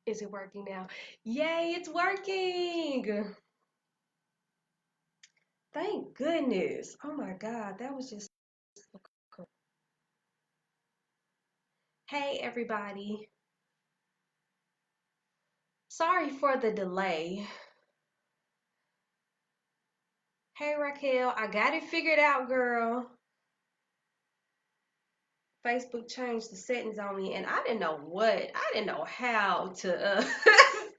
Is it working now? Yay, it's working. Thank goodness. Oh my God, that was just so cool. Hey, everybody. Sorry for the delay. Hey, Raquel, I got it figured out, girl. Facebook changed the settings on me, and I didn't know I didn't know how to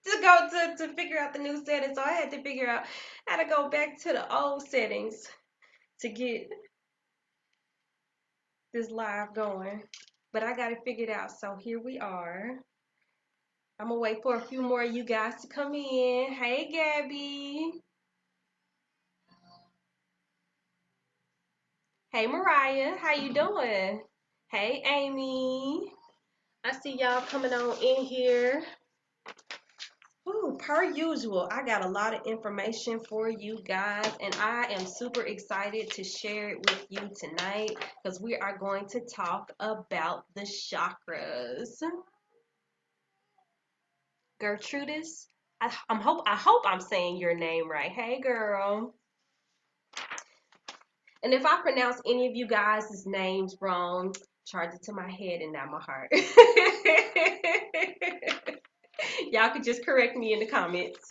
to go to figure out the new settings. So I had to figure out how to go back to the old settings to get this live going. But I got it figured out, so here we are. I'm gonna wait for a few more of you guys to come in. Hey, Gabby. Hey, Mariah. How you doing? Hey, Amy. I see y'all coming on in here. Ooh, per usual, I got a lot of information for you guys, and I am super excited to share it with you tonight because we are going to talk about the chakras. Gertrudis, I hope I'm saying your name right. Hey, girl. And if I pronounce any of you guys' names wrong, charge it to my head and not my heart. Y'all could just correct me in the comments.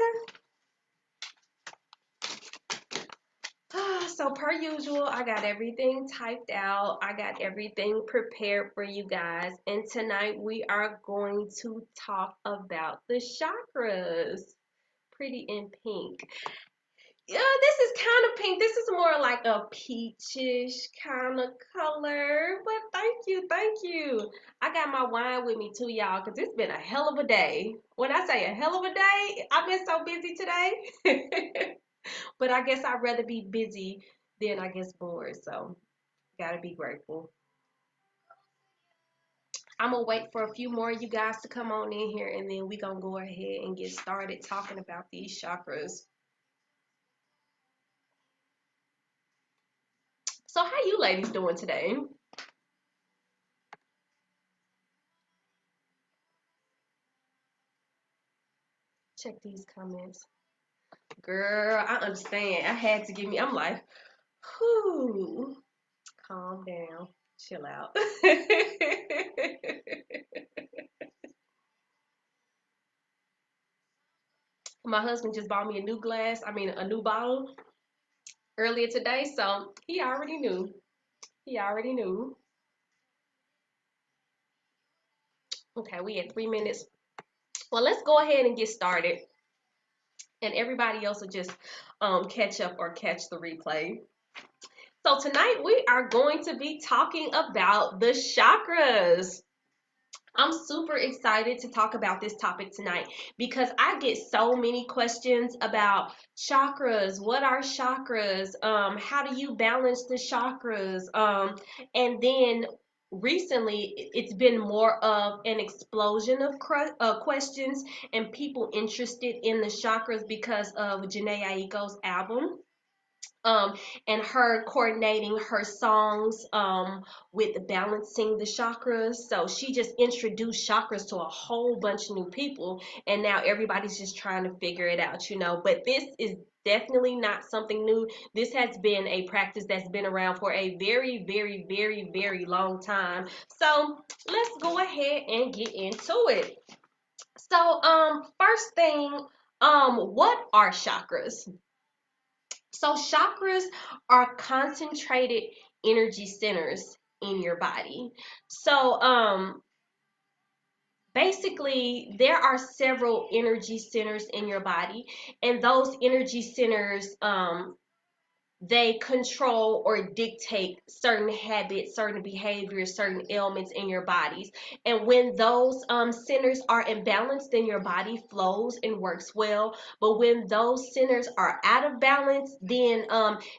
So per usual, I got everything typed out. I got everything prepared for you guys. And tonight we are going to talk about the chakras. Pretty in pink. Yeah, this is kind of pink. This is more like a peachish kind of color. But thank you, thank you. I got my wine with me too, y'all, because it's been a hell of a day. When I say a hell of a day, I've been so busy today. But I guess I'd rather be busy than I guess bored. So gotta be grateful. I'm gonna wait for a few more of you guys to come on in here, and then we gonna go ahead and get started talking about these chakras. So how you ladies doing today? Check these comments. Girl, I understand. I had to give me, I'm like, whoo, calm down, chill out. My husband just bought me a new a new bottle earlier today, so he already knew. He already knew. Okay, we at 3 minutes. Well, let's go ahead and get started, and everybody else will just catch up or catch the replay. So tonight we are going to be talking about the chakras. I'm super excited to talk about this topic tonight because I get so many questions about chakras. What are chakras? How do you balance the chakras? And then recently, it's been more of an explosion of questions and people interested in the chakras because of Janae Aiko's album, um, and her coordinating her songs with balancing the chakras. So she just introduced chakras to a whole bunch of new people, and now everybody's just trying to figure it out, you know. But this is definitely not something new. This has been a practice that's been around for a very, very, very, very long time. So let's go ahead and get into it. So, first thing, what are chakras? So chakras are concentrated energy centers in your body. So basically there are several energy centers in your body, and those energy centers they control or dictate certain habits, certain behaviors, certain ailments in your bodies. And when those centers are imbalanced, then your body flows and works well. But when those centers are out of balance, then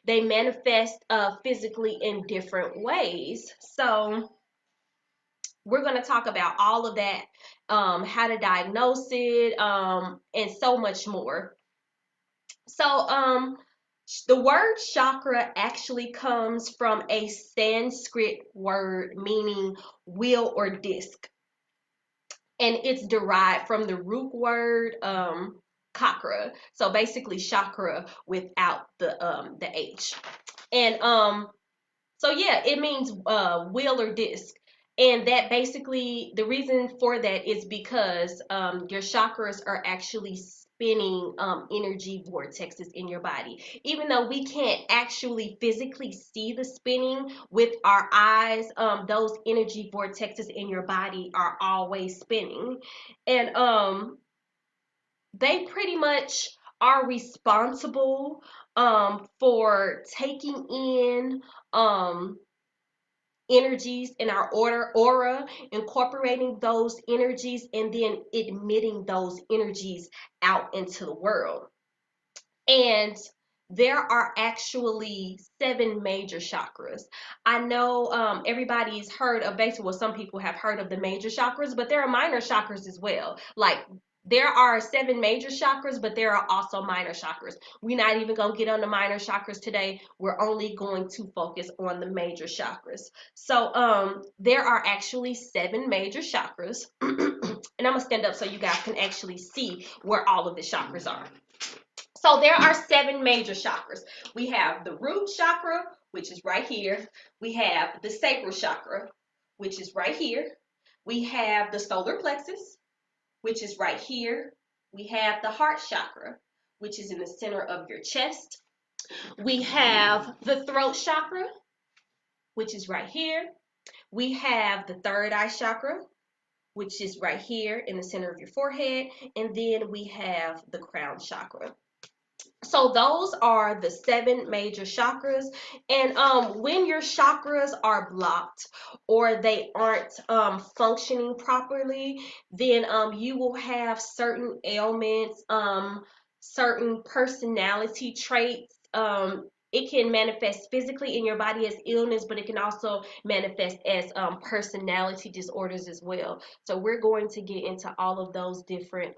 they manifest physically in different ways. So we're going to talk about all of that, how to diagnose it, and so much more. So, the word chakra actually comes from a Sanskrit word meaning wheel or disc. and it's derived from the root word chakra. So basically chakra without the H. And so yeah, it means wheel or disc. And that basically, the reason for that is because your chakras are actually spinning energy vortexes in your body. Even though we can't actually physically see the spinning with our eyes, those energy vortexes in your body are always spinning. And they pretty much are responsible for taking in energies in our aura, incorporating those energies, and then emitting those energies out into the world. And there are actually 7 major chakras. I know everybody's heard of, basically, well, some people have heard of the major chakras, but there are minor chakras as well. Like, there are 7 major chakras, but there are also minor chakras. We're not even going to get on the minor chakras today. We're only going to focus on the major chakras. So there are actually 7 major chakras. And I'm going to stand up so you guys can actually see where all of the chakras are. So there are 7 major chakras. We have the root chakra, which is right here. We have the sacral chakra, which is right here. We have the solar plexus, which is right here. We have the heart chakra, which is in the center of your chest. We have the throat chakra, which is right here. We have the third eye chakra, which is right here in the center of your forehead. And then we have the crown chakra. So those are the 7 major chakras. And when your chakras are blocked or they aren't functioning properly, then you will have certain ailments, certain personality traits. It can manifest physically in your body as illness, but it can also manifest as personality disorders as well. So we're going to get into all of those different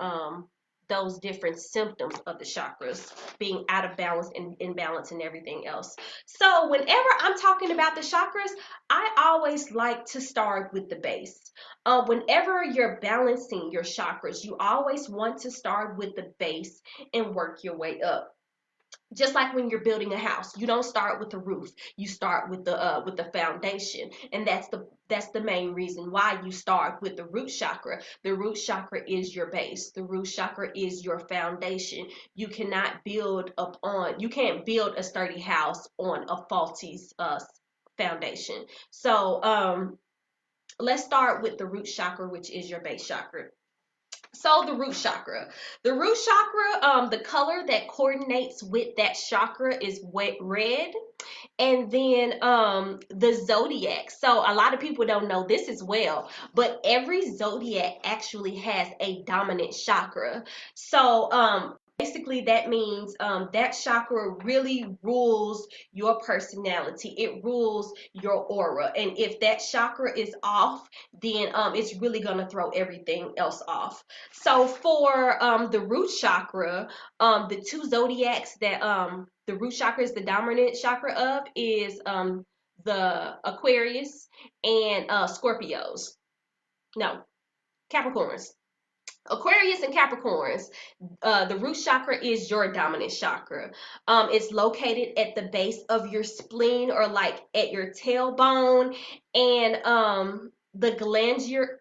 symptoms of the chakras being out of balance and imbalance and everything else. So whenever I'm talking about the chakras, I always like to start with the base. Whenever you're balancing your chakras, you always want to start with the base and work your way up. Just like when you're building a house, you don't start with the roof, you start with the foundation. And that's the main reason why you start with the root chakra. The root chakra is your base. The root chakra is your foundation. You can't build a sturdy house on a faulty foundation. So let's start with the root chakra, which is your base chakra. So the root chakra, the color that coordinates with that chakra is red. And then the zodiac. So a lot of people don't know this as well, but every zodiac actually has a dominant chakra. So basically that means that chakra really rules your personality. It rules your aura. And if that chakra is off, then it's really going to throw everything else off. So for the root chakra, the 2 zodiacs that the root chakra is the dominant chakra of is the Aquarius and Scorpios. No, Capricorns. Aquarius and Capricorns, the root chakra is your dominant chakra. It's located at the base of your spleen or like at your tailbone, and the glandular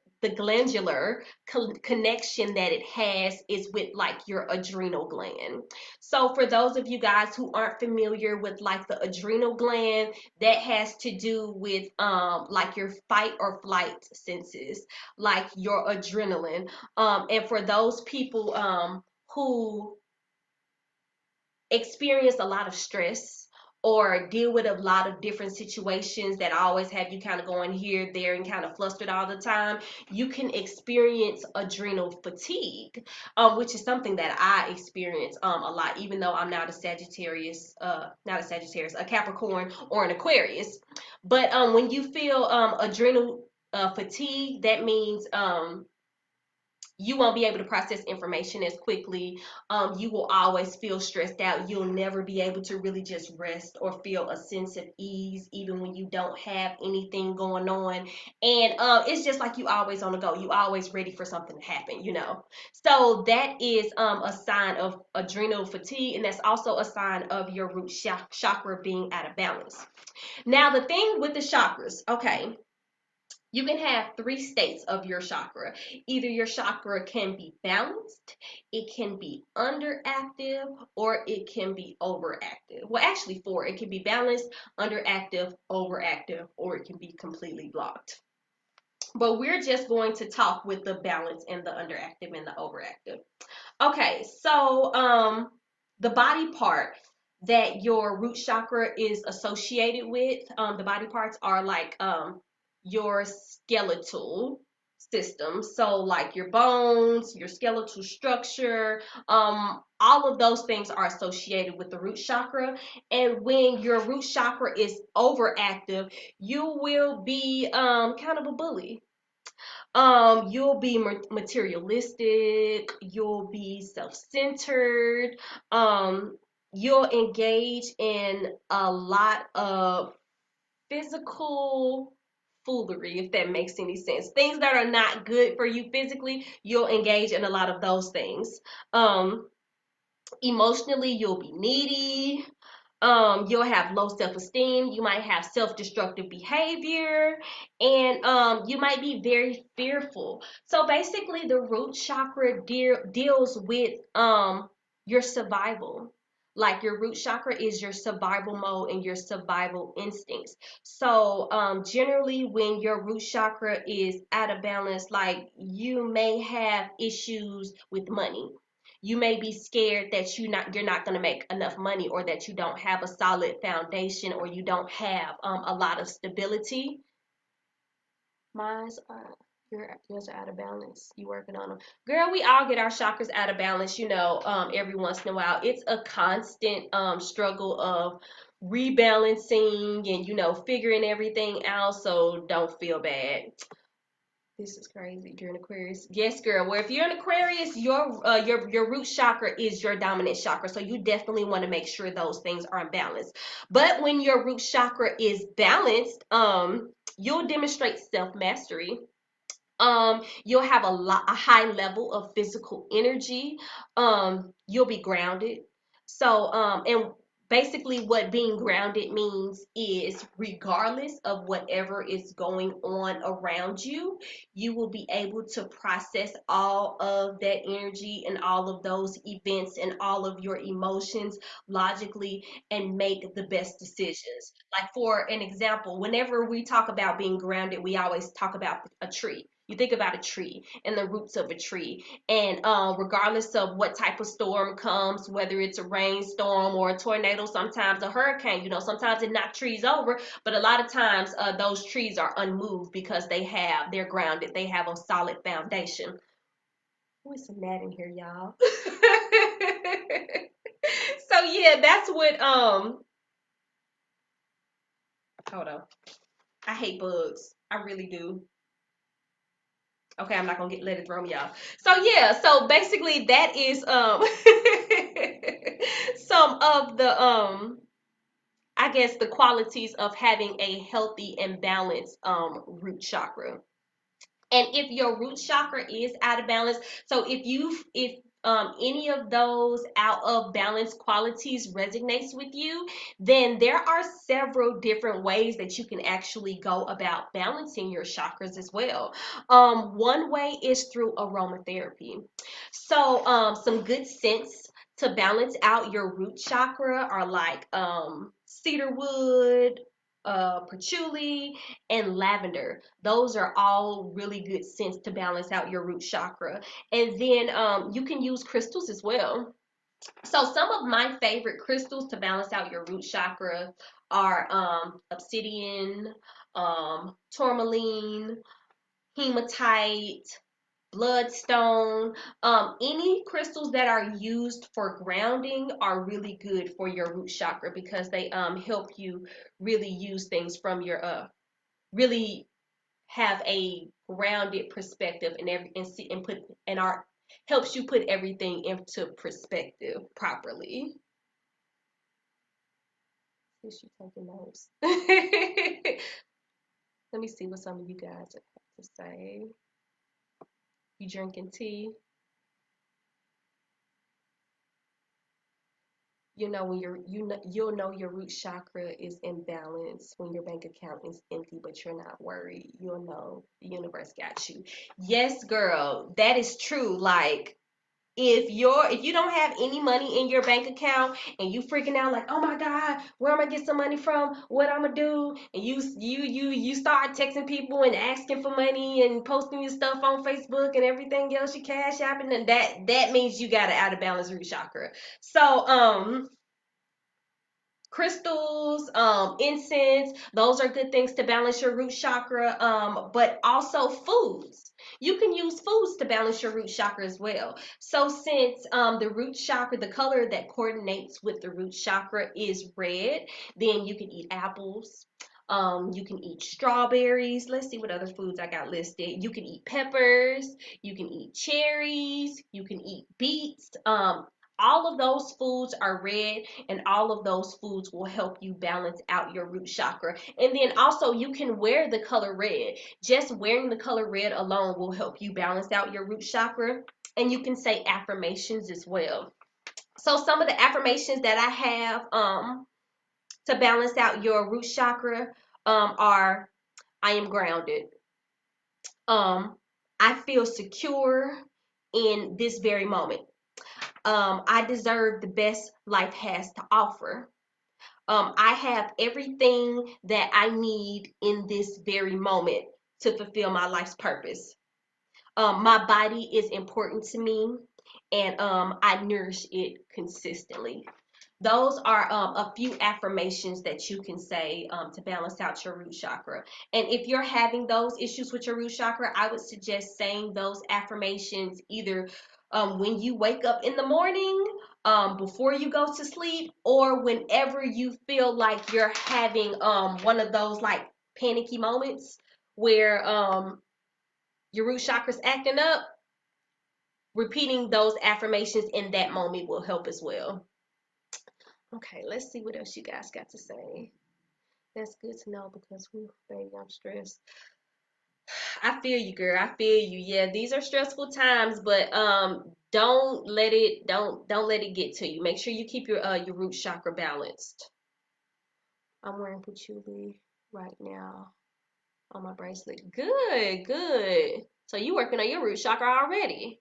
connection that it has is with like your adrenal gland. So for those of you guys who aren't familiar with like the adrenal gland, that has to do with like your fight or flight senses, like your adrenaline. And for those people who experience a lot of stress or deal with a lot of different situations that always have you kind of going here, there, and kind of flustered all the time, you can experience adrenal fatigue, which is something that I experience a lot, even though I'm not a Sagittarius, a Capricorn or an Aquarius. But when you feel adrenal fatigue, that means you won't be able to process information as quickly. You will always feel stressed out. You'll never be able to really just rest or feel a sense of ease, even when you don't have anything going on. And it's just like you always on the go. You always ready for something to happen, you know. So that is a sign of adrenal fatigue, and that's also a sign of your root chakra being out of balance. Now, the thing with the chakras, okay, you can have three states of your chakra. Either your chakra can be balanced, it can be underactive, or it can be overactive. Well, actually, four. It can be balanced, underactive, overactive, or it can be completely blocked. But we're just going to talk with the balance and the underactive and the overactive. Okay, so the body part that your root chakra is associated with, the body parts are like your skeletal system. So like your bones, your skeletal structure, all of those things are associated with the root chakra. And when your root chakra is overactive, you will be kind of a bully. You'll be materialistic, you'll be self-centered, you'll engage in a lot of physical foolery, if that makes any sense. Things that are not good for you physically, you'll engage in a lot of those things. Emotionally, you'll be needy. You'll have low self-esteem. You might have self-destructive behavior, and you might be very fearful. So basically, the root chakra deals with your survival. Like your root chakra is your survival mode and your survival instincts. So generally, when your root chakra is out of balance, like you may have issues with money. You may be scared that you're not going to make enough money, or that you don't have a solid foundation, or you don't have a lot of stability. Mine's yours are out of balance. You working on them, girl? We all get our chakras out of balance, you know. Every once in a while, it's a constant struggle of rebalancing and, you know, figuring everything out. So don't feel bad. This is crazy. You're an Aquarius. Yes, girl. Well, if you're an Aquarius, your root chakra is your dominant chakra. So you definitely want to make sure those things are in balance. But when your root chakra is balanced, you'll demonstrate self-mastery. You'll have a high level of physical energy. You'll be grounded. So and basically what being grounded means is, regardless of whatever is going on around you, you will be able to process all of that energy and all of those events and all of your emotions logically and make the best decisions. Like, for an example, whenever we talk about being grounded, we always talk about a tree. You think about a tree and the roots of a tree, and regardless of what type of storm comes, whether it's a rainstorm or a tornado, sometimes a hurricane, you know, sometimes it knocks trees over, but a lot of times those trees are unmoved because they're grounded, they have a solid foundation. What's some mad in here, y'all? So yeah, that's what hold on. I hate bugs. I really do. Okay, I'm not gonna let it throw me off. So yeah, so basically that is some of the I guess the qualities of having a healthy and balanced root chakra. And if your root chakra is out of balance, so if any of those out of balance qualities resonates with you, then there are several different ways that you can actually go about balancing your chakras as well. One way is through aromatherapy. So some good scents to balance out your root chakra are like cedarwood, patchouli, and lavender. Those are all really good scents to balance out your root chakra. And then you can use crystals as well. So some of my favorite crystals to balance out your root chakra are obsidian, tourmaline, hematite, bloodstone. Any crystals that are used for grounding are really good for your root chakra, because they help you really use things from your really have a grounded perspective, and our helps you put everything into perspective properly. Is she taking notes? Let me see what some of you guys have to say. You drinking tea? You know when you'll know your root chakra is imbalanced when your bank account is empty, but you're not worried. You'll know the universe got you. Yes, girl, that is true. Like if you don't have any money in your bank account and you freaking out like, oh my god, where am I get some money from, what I'm gonna do, and you start texting people and asking for money and posting your stuff on Facebook and everything else, you cash apping, and that means you got an out of balance root chakra. So crystals, incense, those are good things to balance your root chakra. But also foods. You can use foods to balance your root chakra as well. So since the root chakra, the color that coordinates with the root chakra is red, then you can eat apples. You can eat strawberries. Let's see what other foods I got listed. You can eat peppers. You can eat cherries. You can eat beets. All of those foods are red, and all of those foods will help you balance out your root chakra. And then also you can wear the color red. Just wearing the color red alone will help you balance out your root chakra. And you can say affirmations as well. So some of the affirmations that I have to balance out your root chakra are: I am grounded. I feel secure in this very moment. I deserve the best life has to offer. I have everything that I need in this very moment to fulfill my life's purpose. My body is important to me, and I nourish it consistently. Those are a few affirmations that you can say to balance out your root chakra. And if you're having those issues with your root chakra, I would suggest saying those affirmations either when you wake up in the morning, before you go to sleep, or whenever you feel like you're having one of those like panicky moments where your root chakra's acting up. Repeating those affirmations in that moment will help as well. Okay, let's see what else you guys got to say. That's good to know because, baby, I'm stressed. I feel you, girl. I feel you. Yeah, these are stressful times, but don't let it get to you. Make sure you keep your root chakra balanced. I'm wearing patchouli right now on my bracelet. Good, good. So you working on your root chakra already.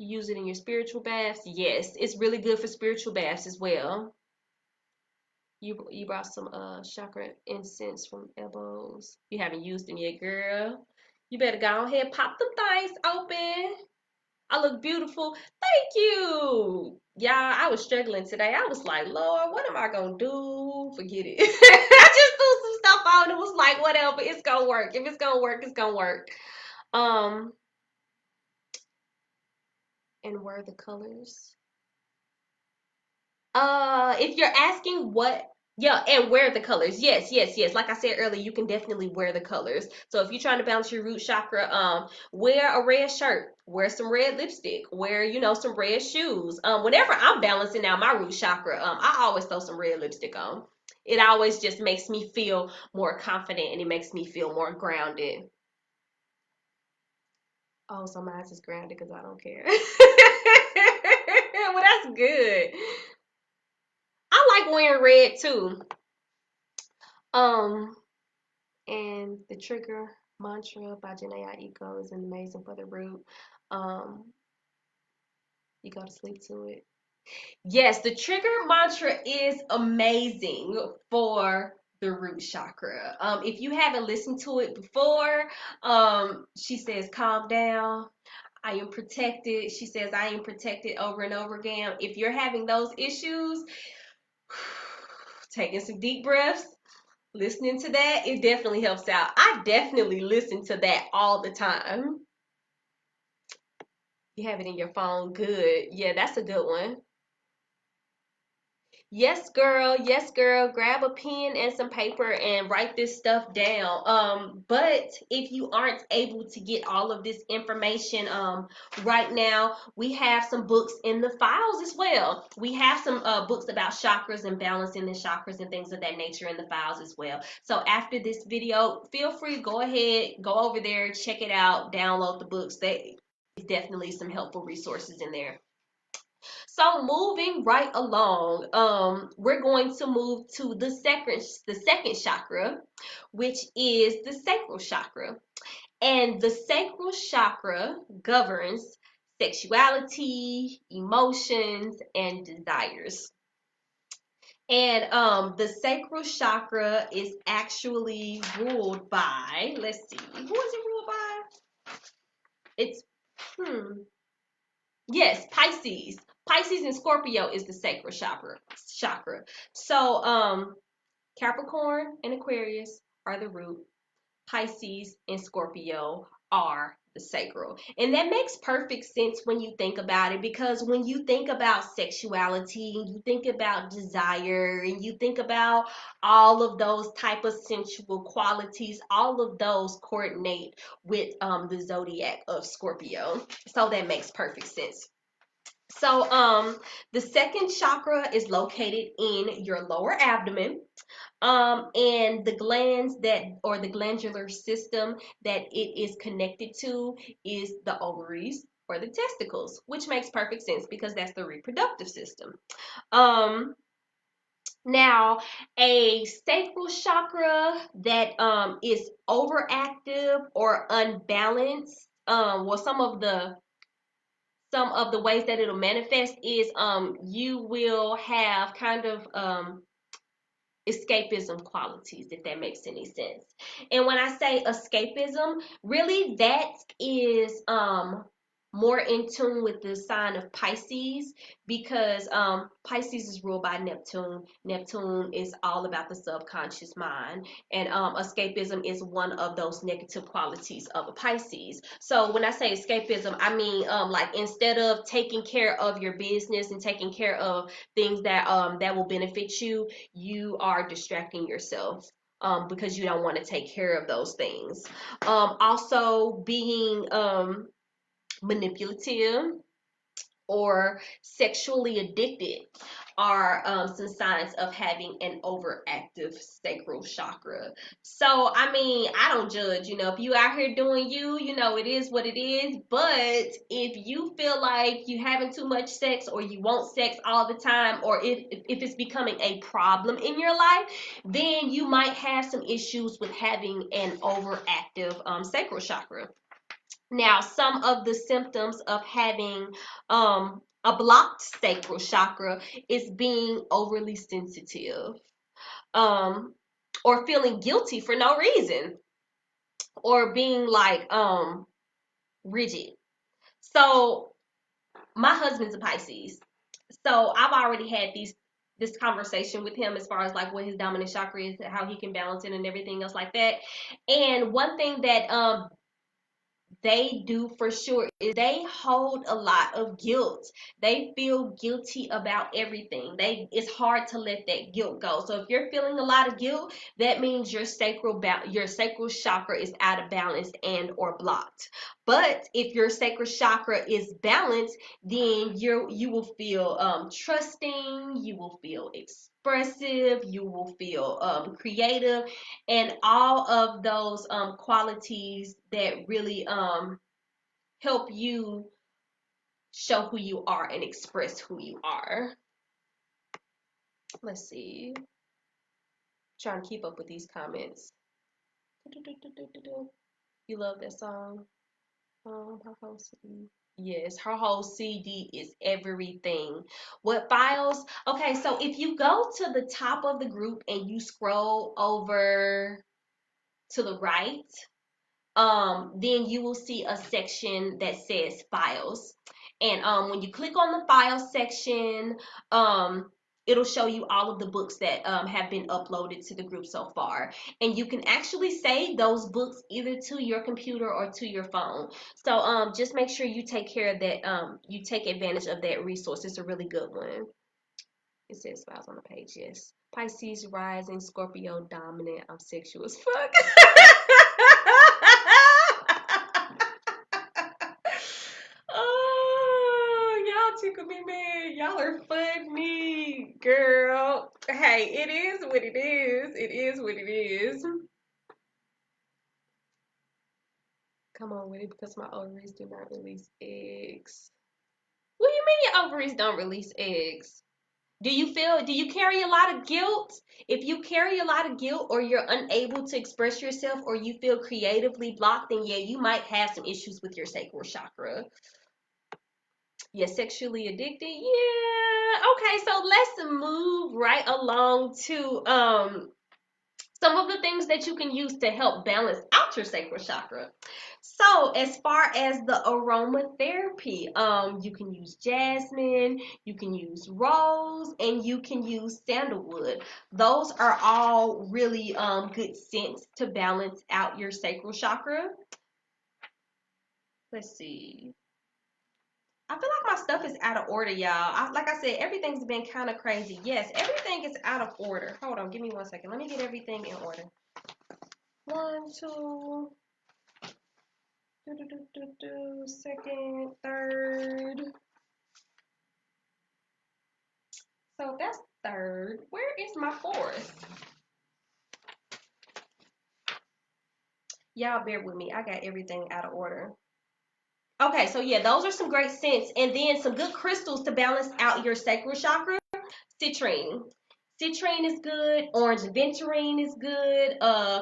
You use it in your spiritual baths? Yes, it's really good for spiritual baths as well. You brought some chakra incense from Elbows. You haven't used them yet, girl. You better go ahead, pop the thighs open. I look beautiful. Thank you. Y'all, I was struggling today. I was like, Lord, what am I gonna do? Forget it. I just threw some stuff on. It was like, whatever, it's gonna work. If it's gonna work, it's gonna work. And where are the colors? If you're asking what, yeah, and wear the colors. Yes, yes, yes. Like I said earlier, you can definitely wear the colors. So if you're trying to balance your root chakra, wear a red shirt, wear some red lipstick, wear, some red shoes. Whenever I'm balancing out my root chakra, I always throw some red lipstick on. It always just makes me feel more confident and it makes me feel more grounded. Oh, so mine is grounded because I don't care. Well, that's good. I like wearing red too. Um, and the trigger mantra by Janae Aiko is amazing for the root. You go to sleep to it. Yes, the trigger mantra is amazing for the root chakra. If you haven't listened to it before, she says, calm down. I am protected. She says, I am protected over and over again. If you're having those issues, taking some deep breaths, listening to that, it definitely helps out. I definitely listen to that all the time. You have it in your phone. Good. Yeah, that's a good one. Yes, girl. Yes, girl. Grab a pen and some paper and write this stuff down. But if you aren't able to get all of this information right now, we have some books in the files as well. We have some books about chakras and balancing the chakras and things of that nature in the files as well. So after this video, feel free, go ahead, go over there, check it out, download the books. There is definitely some helpful resources in there. So moving right along, we're going to move to the second chakra, which is the sacral chakra. And the sacral chakra governs sexuality, emotions, and desires. And the sacral chakra is actually ruled by, let's see, who is it ruled by? It's hmm Yes, Pisces. Pisces and Scorpio is the sacral chakra. So, Capricorn and Aquarius are the root. Pisces and Scorpio are the sacral. And that makes perfect sense when you think about it, because when you think about sexuality and you think about desire and you think about all of those type of sensual qualities, all of those coordinate with the zodiac of Scorpio. So that makes perfect sense. So, the second chakra is located in your lower abdomen. And the glands that, or the glandular system that it is connected to is the ovaries or the testicles, which makes perfect sense because that's the reproductive system. Um, Now, a sacral chakra that is overactive or unbalanced, well, some of the ways that it'll manifest is you will have kind of escapism qualities, if that makes any sense. And when I say escapism, really that is more in tune with the sign of Pisces, because Pisces is ruled by Neptune. Neptune is all about the subconscious mind, and escapism is one of those negative qualities of a Pisces. So when I say escapism, I mean like instead of taking care of your business and taking care of things that will benefit you, you are distracting yourself because you don't want to take care of those things. Also, being manipulative or sexually addicted are some signs of having an overactive sacral chakra. So, I mean, I don't judge, if you out here doing you, it is what it is. But if you feel like you having too much sex, or you want sex all the time, or if it's becoming a problem in your life, then you might have some issues with having an overactive sacral chakra. Now, some of the symptoms of having a blocked sacral chakra is being overly sensitive, um, or feeling guilty for no reason, or being like rigid. So, my husband's a Pisces, so I've already had this conversation with him as far as like what his dominant chakra is, how he can balance it, and everything else like that. And one thing that they do for sure is they hold a lot of guilt. They feel guilty about everything. It's hard to let that guilt go. So if you're feeling a lot of guilt, that means your sacral chakra is out of balance and or blocked. But if your sacral chakra is balanced, then you will feel trusting, you will feel expressive, you will feel creative, and all of those qualities that really help you show who you are and express who you are. Let's see. Trying to keep up with these comments. You love that song? Her whole CD. Yes, her whole CD is everything. What files? Okay, so if you go to the top of the group and you scroll over to the right, then you will see a section that says files. And when you click on the file section, it'll show you all of the books that have been uploaded to the group so far. And you can actually save those books either to your computer or to your phone. So just make sure you take care of that, you take advantage of that resource. It's a really good one. It says spouse on the page, yes. Pisces rising, Scorpio dominant. I'm sexual as fuck. Oh, y'all tickle me, man. Y'all are funny, girl. Hey, it is what it is. It is what it is. Come on with it because my ovaries do not release eggs. What do you mean your ovaries don't release eggs? Do you carry a lot of guilt? If you carry a lot of guilt or you're unable to express yourself or you feel creatively blocked, then yeah, you might have some issues with your sacral chakra. Yeah, sexually addicted. Yeah. Okay, so let's move right along to some of the things that you can use to help balance out your sacral chakra. So as far as the aromatherapy, you can use jasmine, you can use rose, and you can use sandalwood. Those are all really good scents to balance out your sacral chakra. Let's see. I feel like my stuff is out of order, y'all. Like I said, everything's been kind of crazy. Yes, everything is out of order. Hold on, give me 1 second. Let me get everything in order. 1, 2, second, third. So that's third. Where is my fourth? Y'all bear with me. I got everything out of order. Okay, so yeah, those are some great scents. And then some good crystals to balance out your sacral chakra. Citrine. Citrine is good. Orange aventurine is good.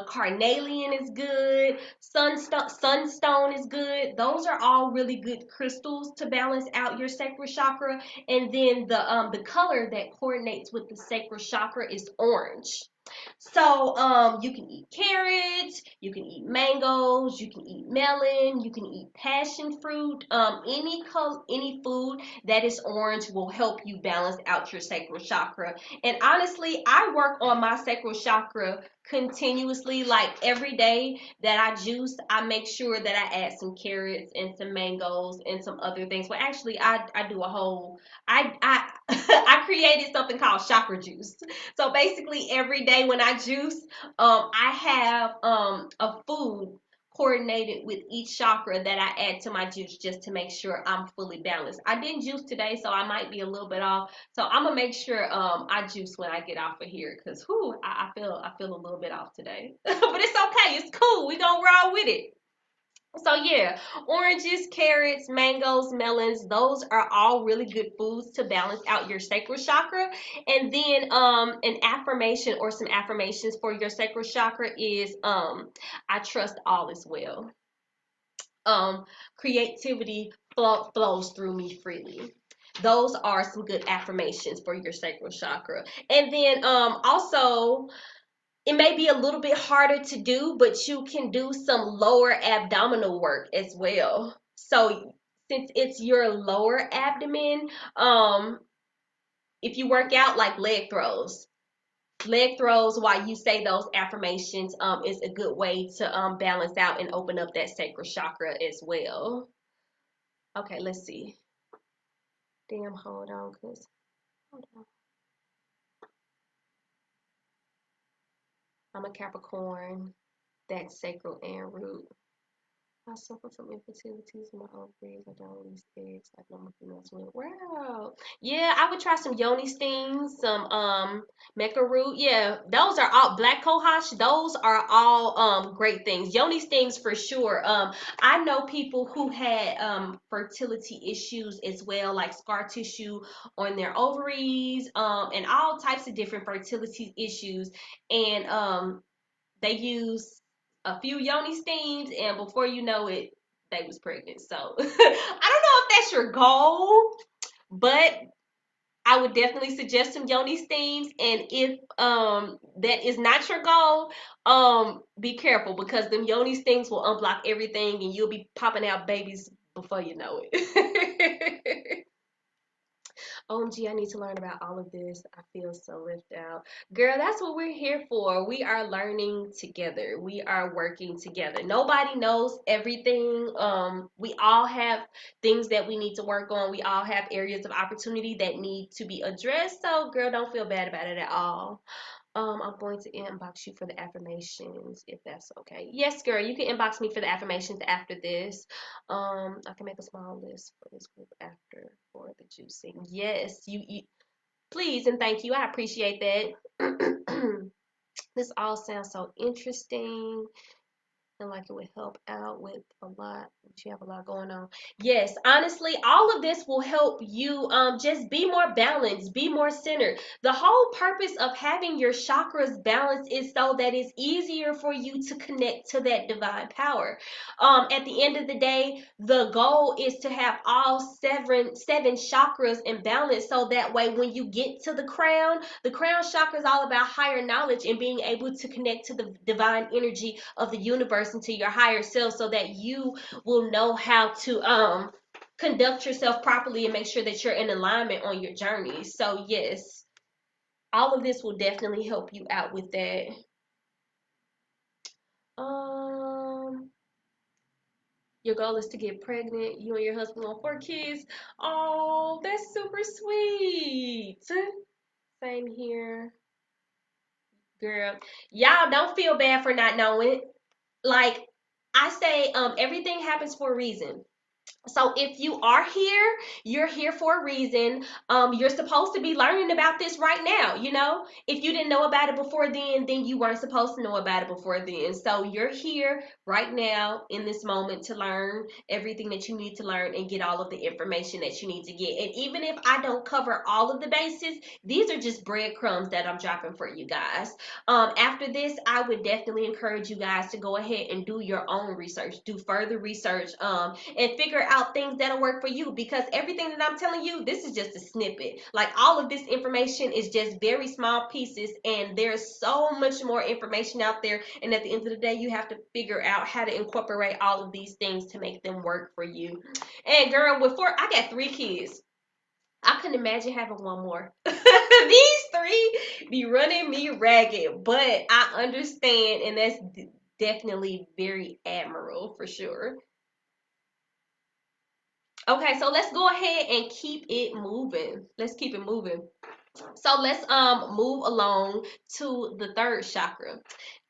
Carnelian is good. Sunstone is good. Those are all really good crystals to balance out your sacral chakra. And then the color that coordinates with the sacral chakra is orange. So you can eat carrots, you can eat mangoes, you can eat melon, you can eat passion fruit. Any food that is orange will help you balance out your sacral chakra. And honestly, I work on my sacral chakra continuously. Like every day that I juice, I make sure that I add some carrots and some mangoes and some other things. Well, actually, I do a whole. I I created something called chakra juice. So basically, every day when I juice, I have a food coordinated with each chakra that I add to my juice just to make sure I'm fully balanced. I didn't juice today, so I might be a little bit off. So I'm gonna make sure I juice when I get off of here, cause I feel a little bit off today, but it's okay. It's cool. We gonna roll with it. So yeah, oranges, carrots, mangoes, melons, those are all really good foods to balance out your sacral chakra. And then an affirmation or some affirmations for your sacral chakra is I trust all is well. Creativity flows through me freely. Those are some good affirmations for your sacral chakra. And then also it may be a little bit harder to do, but you can do some lower abdominal work as well. So since it's your lower abdomen, if you work out like leg throws while you say those affirmations is a good way to balance out and open up that sacral chakra as well. Okay, let's see. Damn, hold on, hold on. I'm a Capricorn. That's sacral and root. I suffer from infertilities in my ovaries. I don't release eggs like normal females will. Wow. Yeah, I would try some yoni stings, some mecha root. Yeah, those are all black cohosh. Those are all great things. Yoni stings for sure. I know people who had fertility issues as well, like scar tissue on their ovaries, and all types of different fertility issues. And they use a few yoni steams, and before you know it, they was pregnant. So I don't know if that's your goal, but I would definitely suggest some yoni steams. And if that is not your goal, be careful because them yoni steams will unblock everything, and you'll be popping out babies before you know it. OMG, I need to learn about all of this. I feel so left out. Girl, that's what we're here for. We are learning together. We are working together. Nobody knows everything. We all have things that we need to work on. We all have areas of opportunity that need to be addressed. So, girl, don't feel bad about it at all. I'm going to inbox you for the affirmations if that's okay. Yes, girl, you can inbox me for the affirmations after this. I can make a small list for this group after for the juicing. Yes, you please and thank you. I appreciate that. This all sounds so interesting and like it would help out with a lot. You have a lot going on. Yes, honestly, all of this will help you just be more balanced, be more centered. The whole purpose of having your chakras balanced is so that it's easier for you to connect to that divine power. At the end of the day, the goal is to have all seven chakras in balance, so that way when you get to the crown chakra is all about higher knowledge and being able to connect to the divine energy of the universe into your higher self, so that you will know how to conduct yourself properly and make sure that you're in alignment on your journey. So yes, all of this will definitely help you out with that. Your goal is to get pregnant. You and your husband want 4 kids. Oh, that's super sweet. Same here, girl. Y'all don't feel bad for not knowing. Like I say, everything happens for a reason. So if you are here, you're here for a reason. You're supposed to be learning about this right now. If you didn't know about it before then you weren't supposed to know about it before then. So you're here right now in this moment to learn everything that you need to learn and get all of the information that you need to get. And even if I don't cover all of the bases, these are just breadcrumbs that I'm dropping for you guys. After this, I would definitely encourage you guys to go ahead and do your own research, do further research, and figure out things that'll work for you, because everything that I'm telling you, this is just a snippet. Like all of this information is just very small pieces, and there's so much more information out there. And at the end of the day, you have to figure out how to incorporate all of these things to make them work for you. And girl, I got 3 kids. I couldn't imagine having one more. These 3 be running me ragged, but I understand, and that's definitely very admirable for sure. Okay, so let's go ahead and keep it moving. Let's keep it moving. So let's move along to the third chakra.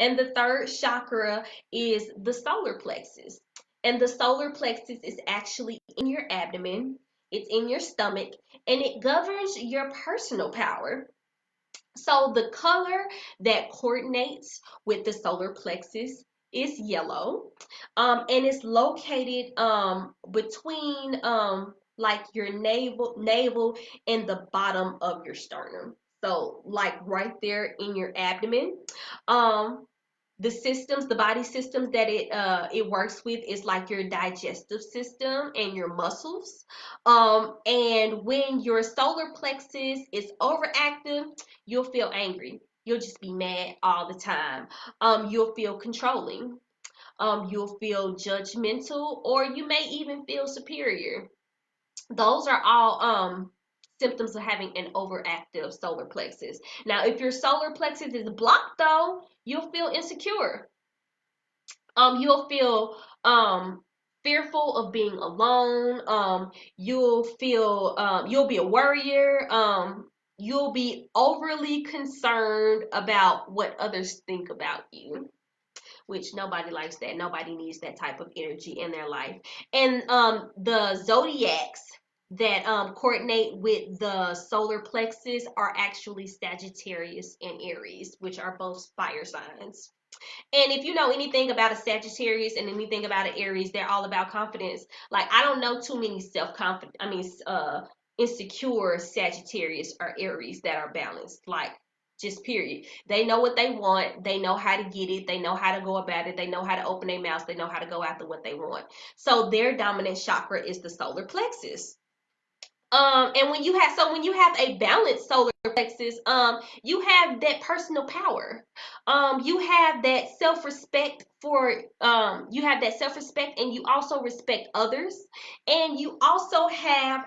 And the third chakra is the solar plexus. And the solar plexus is actually in your abdomen. It's in your stomach, and it governs your personal power. So the color that coordinates with the solar plexus is yellow, and it's located between like your navel and the bottom of your sternum. So like right there in your abdomen. Um, the body systems that it works with is like your digestive system and your muscles. And when your solar plexus is overactive, you'll feel angry. You'll just be mad all the time. You'll feel controlling. You'll feel judgmental, or you may even feel superior. Those are all symptoms of having an overactive solar plexus. Now, if your solar plexus is blocked though, you'll feel insecure. You'll feel fearful of being alone. You'll be a worrier. You'll be overly concerned about what others think about you, which nobody likes that. Nobody needs that type of energy in their life. And the zodiacs that coordinate with the solar plexus are actually Sagittarius and Aries, which are both fire signs. And if you know anything about a Sagittarius and anything about an Aries, they're all about confidence. Like I don't know too many insecure Sagittarius or Aries that are balanced. Like just period. They know what they want. They know how to get it. They know how to go about it. They know how to open their mouths. They know how to go after what they want. So their dominant chakra is the solar plexus. And when you have a balanced solar plexus, you have that personal power. You have that self-respect and you also respect others, and you also have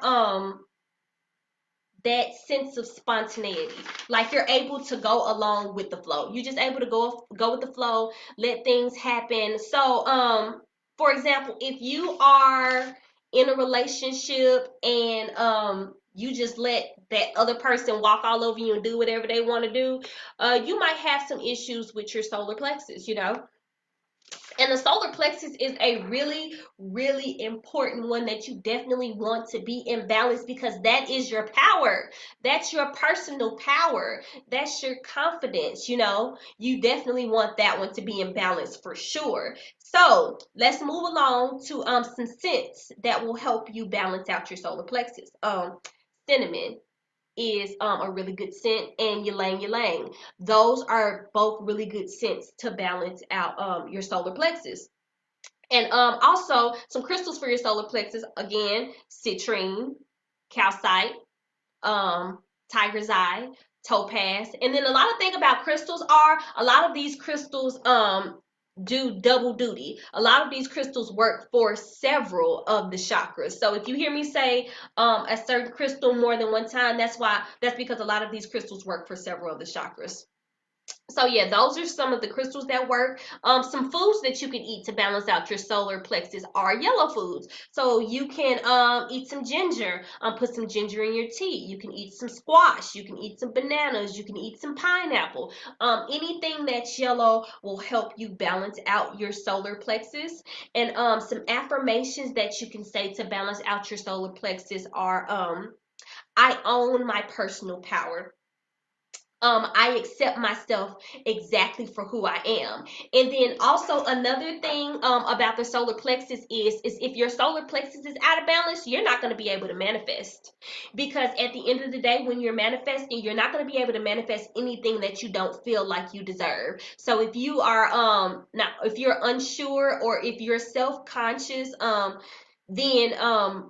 that sense of spontaneity. Like you're able to go along with the flow. You're just able to go with the flow, let things happen. So for example, if you are in a relationship and you just let that other person walk all over you and do whatever they want to do, you might have some issues with your solar plexus, you know. And the solar plexus is a really, really important one that you definitely want to be in balance, because that is your power. That's your personal power. That's your confidence, you know. You definitely want that one to be in balance for sure. So let's move along to some scents that will help you balance out your solar plexus. Cinnamon is a really good scent, and ylang ylang. Those are both really good scents to balance out your solar plexus. And also some crystals for your solar plexus. Again, citrine, calcite, um, tiger's eye, topaz. And then a lot of thing about crystals are a lot of these crystals do double duty. A lot of these crystals work for several of the chakras. So if you hear me say a certain crystal more than one time, that's because a lot of these crystals work for several of the chakras. So yeah, those are some of the crystals that work. Some foods that you can eat to balance out your solar plexus are yellow foods. So you can eat some ginger. Put some ginger in your tea. You can eat some squash. You can eat some bananas. You can eat some pineapple. Anything that's yellow will help you balance out your solar plexus. And some affirmations that you can say to balance out your solar plexus are I own my personal power. I accept myself exactly for who I am. And then also another thing about the solar plexus is if your solar plexus is out of balance, you're not going to be able to manifest. Because at the end of the day, when you're manifesting, you're not going to be able to manifest anything that you don't feel like you deserve. So if you are not if you're unsure, or if you're self-conscious, then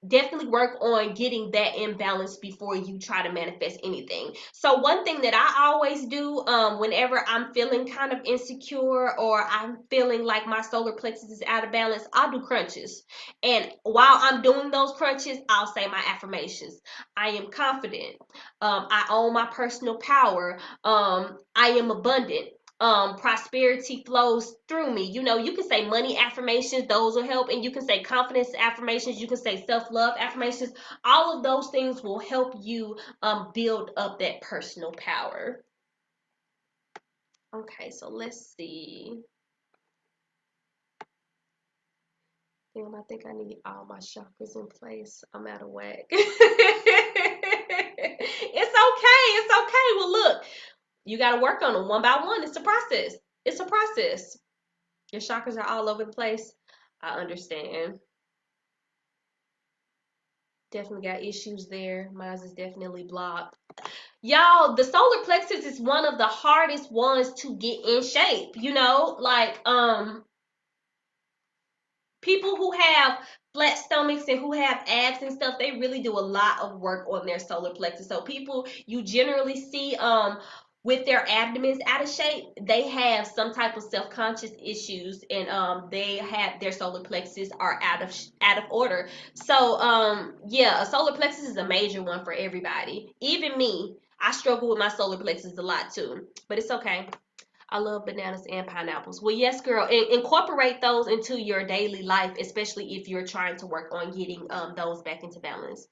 definitely work on getting that in balance before you try to manifest anything. So one thing that I always do whenever I'm feeling kind of insecure, or I'm feeling like my solar plexus is out of balance, I'll do crunches. And while I'm doing those crunches, I'll say my affirmations. I am confident. I own my personal power. I am abundant. Prosperity flows through me. You know, you can say money affirmations, those will help. And you can say confidence affirmations, you can say self-love affirmations. All of those things will help you build up that personal power. Okay, so let's see. Damn, I think I need all my chakras in place. I'm out of whack. It's okay. Well, look, you got to work on them one by one. It's a process. It's a process. Your chakras are all over the place. I understand. Definitely got issues there. Mine is definitely blocked. Y'all, the solar plexus is one of the hardest ones to get in shape. You know, like people who have flat stomachs and who have abs and stuff, they really do a lot of work on their solar plexus. So people you generally see with their abdomens out of shape, they have some type of self-conscious issues, and they have their solar plexus are out of order. So yeah, a solar plexus is a major one for everybody. Even me, I struggle with my solar plexus a lot too, but it's okay. I love bananas and pineapples. Well, yes, girl. Incorporate those into your daily life, especially if you're trying to work on getting those back into balance.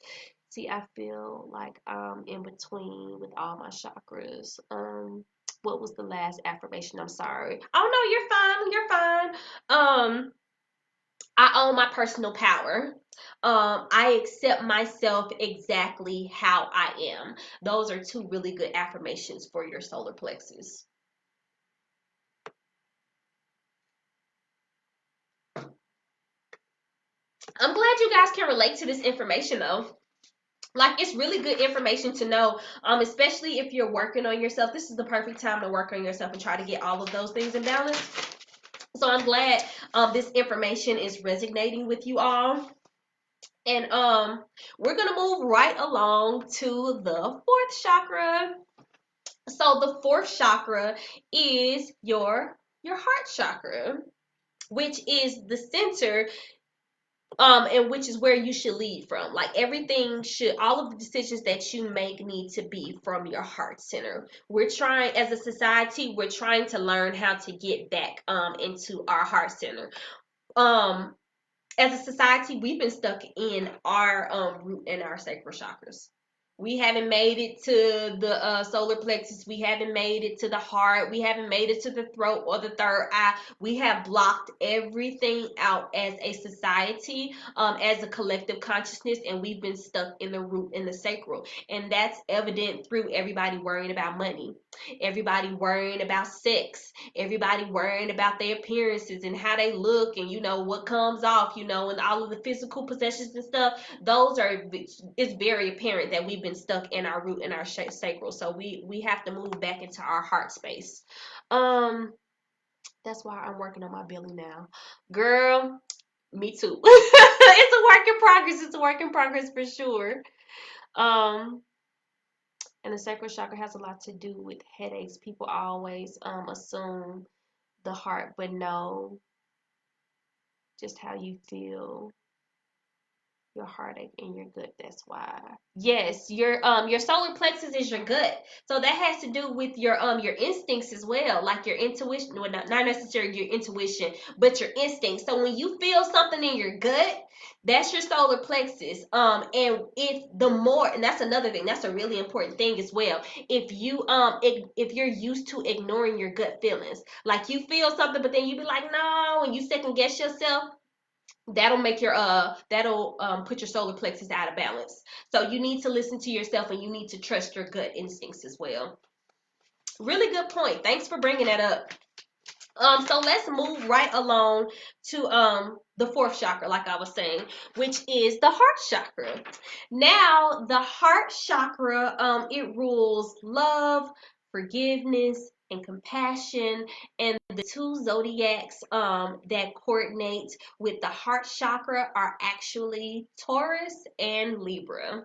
See, I feel like I'm in between with all my chakras. What was the last affirmation? I'm sorry. Oh no, you're fine. You're fine. I own my personal power. I accept myself exactly how I am. Those are two really good affirmations for your solar plexus. I'm glad you guys can relate to this information though. Like, it's really good information to know, especially if you're working on yourself. This is the perfect time to work on yourself and try to get all of those things in balance. So I'm glad this information is resonating with you all. And we're gonna move right along to the fourth chakra. So the fourth chakra is your heart chakra, which is the center and which is where you should lead from. Like everything should, all of the decisions that you make need to be from your heart center. We're trying, as a society, we're trying to learn how to get back into our heart center. As a society, we've been stuck in our root and our sacral chakras. We haven't made it to the solar plexus. We haven't made it to the heart. We haven't made it to the throat or the third eye. We have blocked everything out as a society, as a collective consciousness, and we've been stuck in the root and the sacral. And that's evident through everybody worrying about money, everybody worrying about sex, everybody worrying about their appearances and how they look, and what comes off, and all of the physical possessions and stuff. It's very apparent that we've been stuck in our root and our sacral. So we have to move back into our heart space. That's why I'm working on my belly now, girl. Me too. It's a work in progress. It's a work in progress for sure. And the sacral chakra has a lot to do with headaches. People always assume the heart, but no, just how you feel, your heartache and your gut. That's why. Yes, your solar plexus is your gut. So that has to do with your instincts as well, like your intuition. Well, not necessarily your intuition, but your instincts. So when you feel something in your gut, that's your solar plexus. And and that's another thing. That's a really important thing as well. If you're used to ignoring your gut feelings, like you feel something, but then you be like, no, and you second guess yourself, that'll put your solar plexus out of balance. So you need to listen to yourself, and you need to trust your gut instincts as well. Really good point. Thanks for bringing that up. So let's move right along to the fourth chakra, like I was saying, which is the heart chakra. Now, the heart chakra, it rules love, forgiveness, and compassion. And the two zodiacs that coordinate with the heart chakra are actually Taurus and Libra.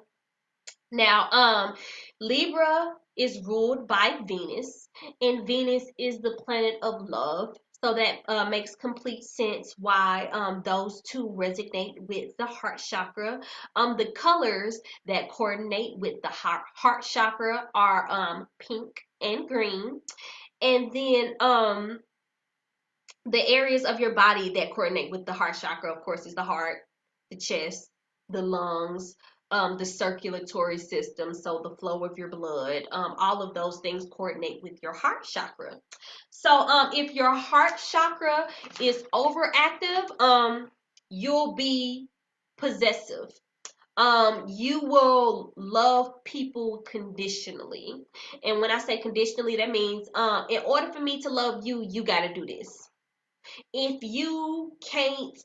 Now, Libra is ruled by Venus, and Venus is the planet of love. So that makes complete sense why those two resonate with the heart chakra. The colors that coordinate with the heart chakra are pink and green. And then the areas of your body that coordinate with the heart chakra, of course, is the heart, the chest, the lungs, the circulatory system, so the flow of your blood. All of those things coordinate with your heart chakra. So if your heart chakra is overactive, you'll be possessive. You will love people conditionally. And when I say conditionally, that means in order for me to love you, you got to do this. If you can't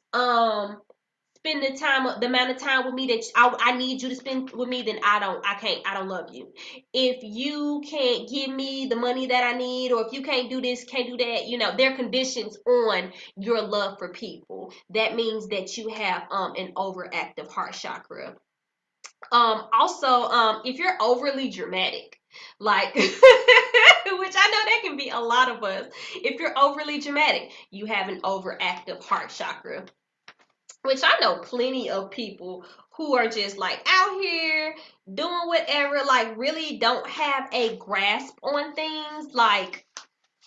spend the amount of time with me that I need you to spend with me, then I don't love you. If you can't give me the money that I need, or if you can't do this, can't do that, there are conditions on your love for people. That means that you have an overactive heart chakra. Also, if you're overly dramatic, like which I know that can be a lot of us. If you're overly dramatic, you have an overactive heart chakra. Which I know plenty of people who are just like out here doing whatever, like really don't have a grasp on things. Like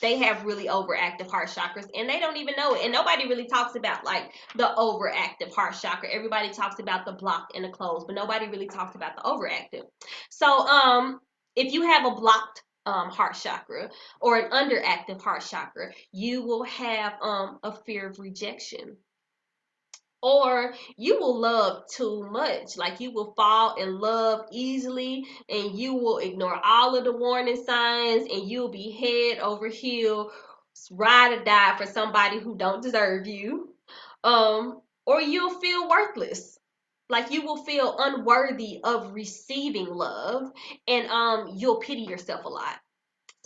they have really overactive heart chakras and they don't even know it. And nobody really talks about like the overactive heart chakra. Everybody talks about the blocked and the closed, but nobody really talks about the overactive. So if you have a blocked heart chakra or an underactive heart chakra, you will have a fear of rejection. Or you will love too much. Like you will fall in love easily and you will ignore all of the warning signs and you'll be head over heel, ride or die for somebody who don't deserve you. Or you'll feel worthless. Like you will feel unworthy of receiving love, and you'll pity yourself a lot.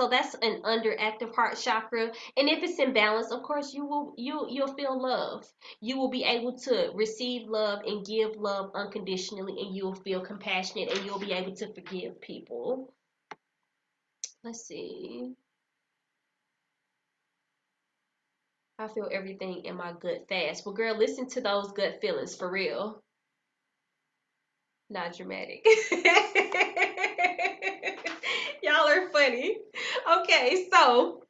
So that's an underactive heart chakra. And if it's in balance, of course, you'll feel love. You will be able to receive love and give love unconditionally, and you'll feel compassionate and you'll be able to forgive people. Let's see. I feel everything in my gut fast. Well, girl, listen to those gut feelings for real. Not dramatic. Y'all are funny. Okay, so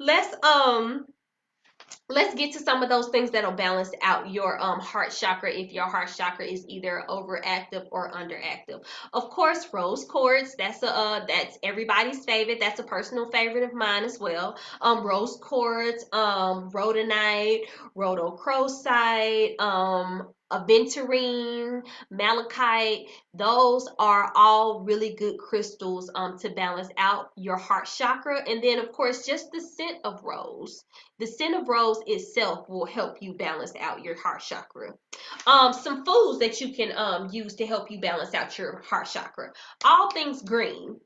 let's let's get to some of those things that'll balance out your heart chakra if your heart chakra is either overactive or underactive. Of course, rose quartz, that's everybody's favorite. That's a personal favorite of mine as well. Rose quartz, rhodonite, rhodochrosite, aventurine, malachite, those are all really good crystals to balance out your heart chakra. And then of course just the scent of rose, the scent of rose itself will help you balance out your heart chakra. Some foods that you can use to help you balance out your heart chakra. All things green,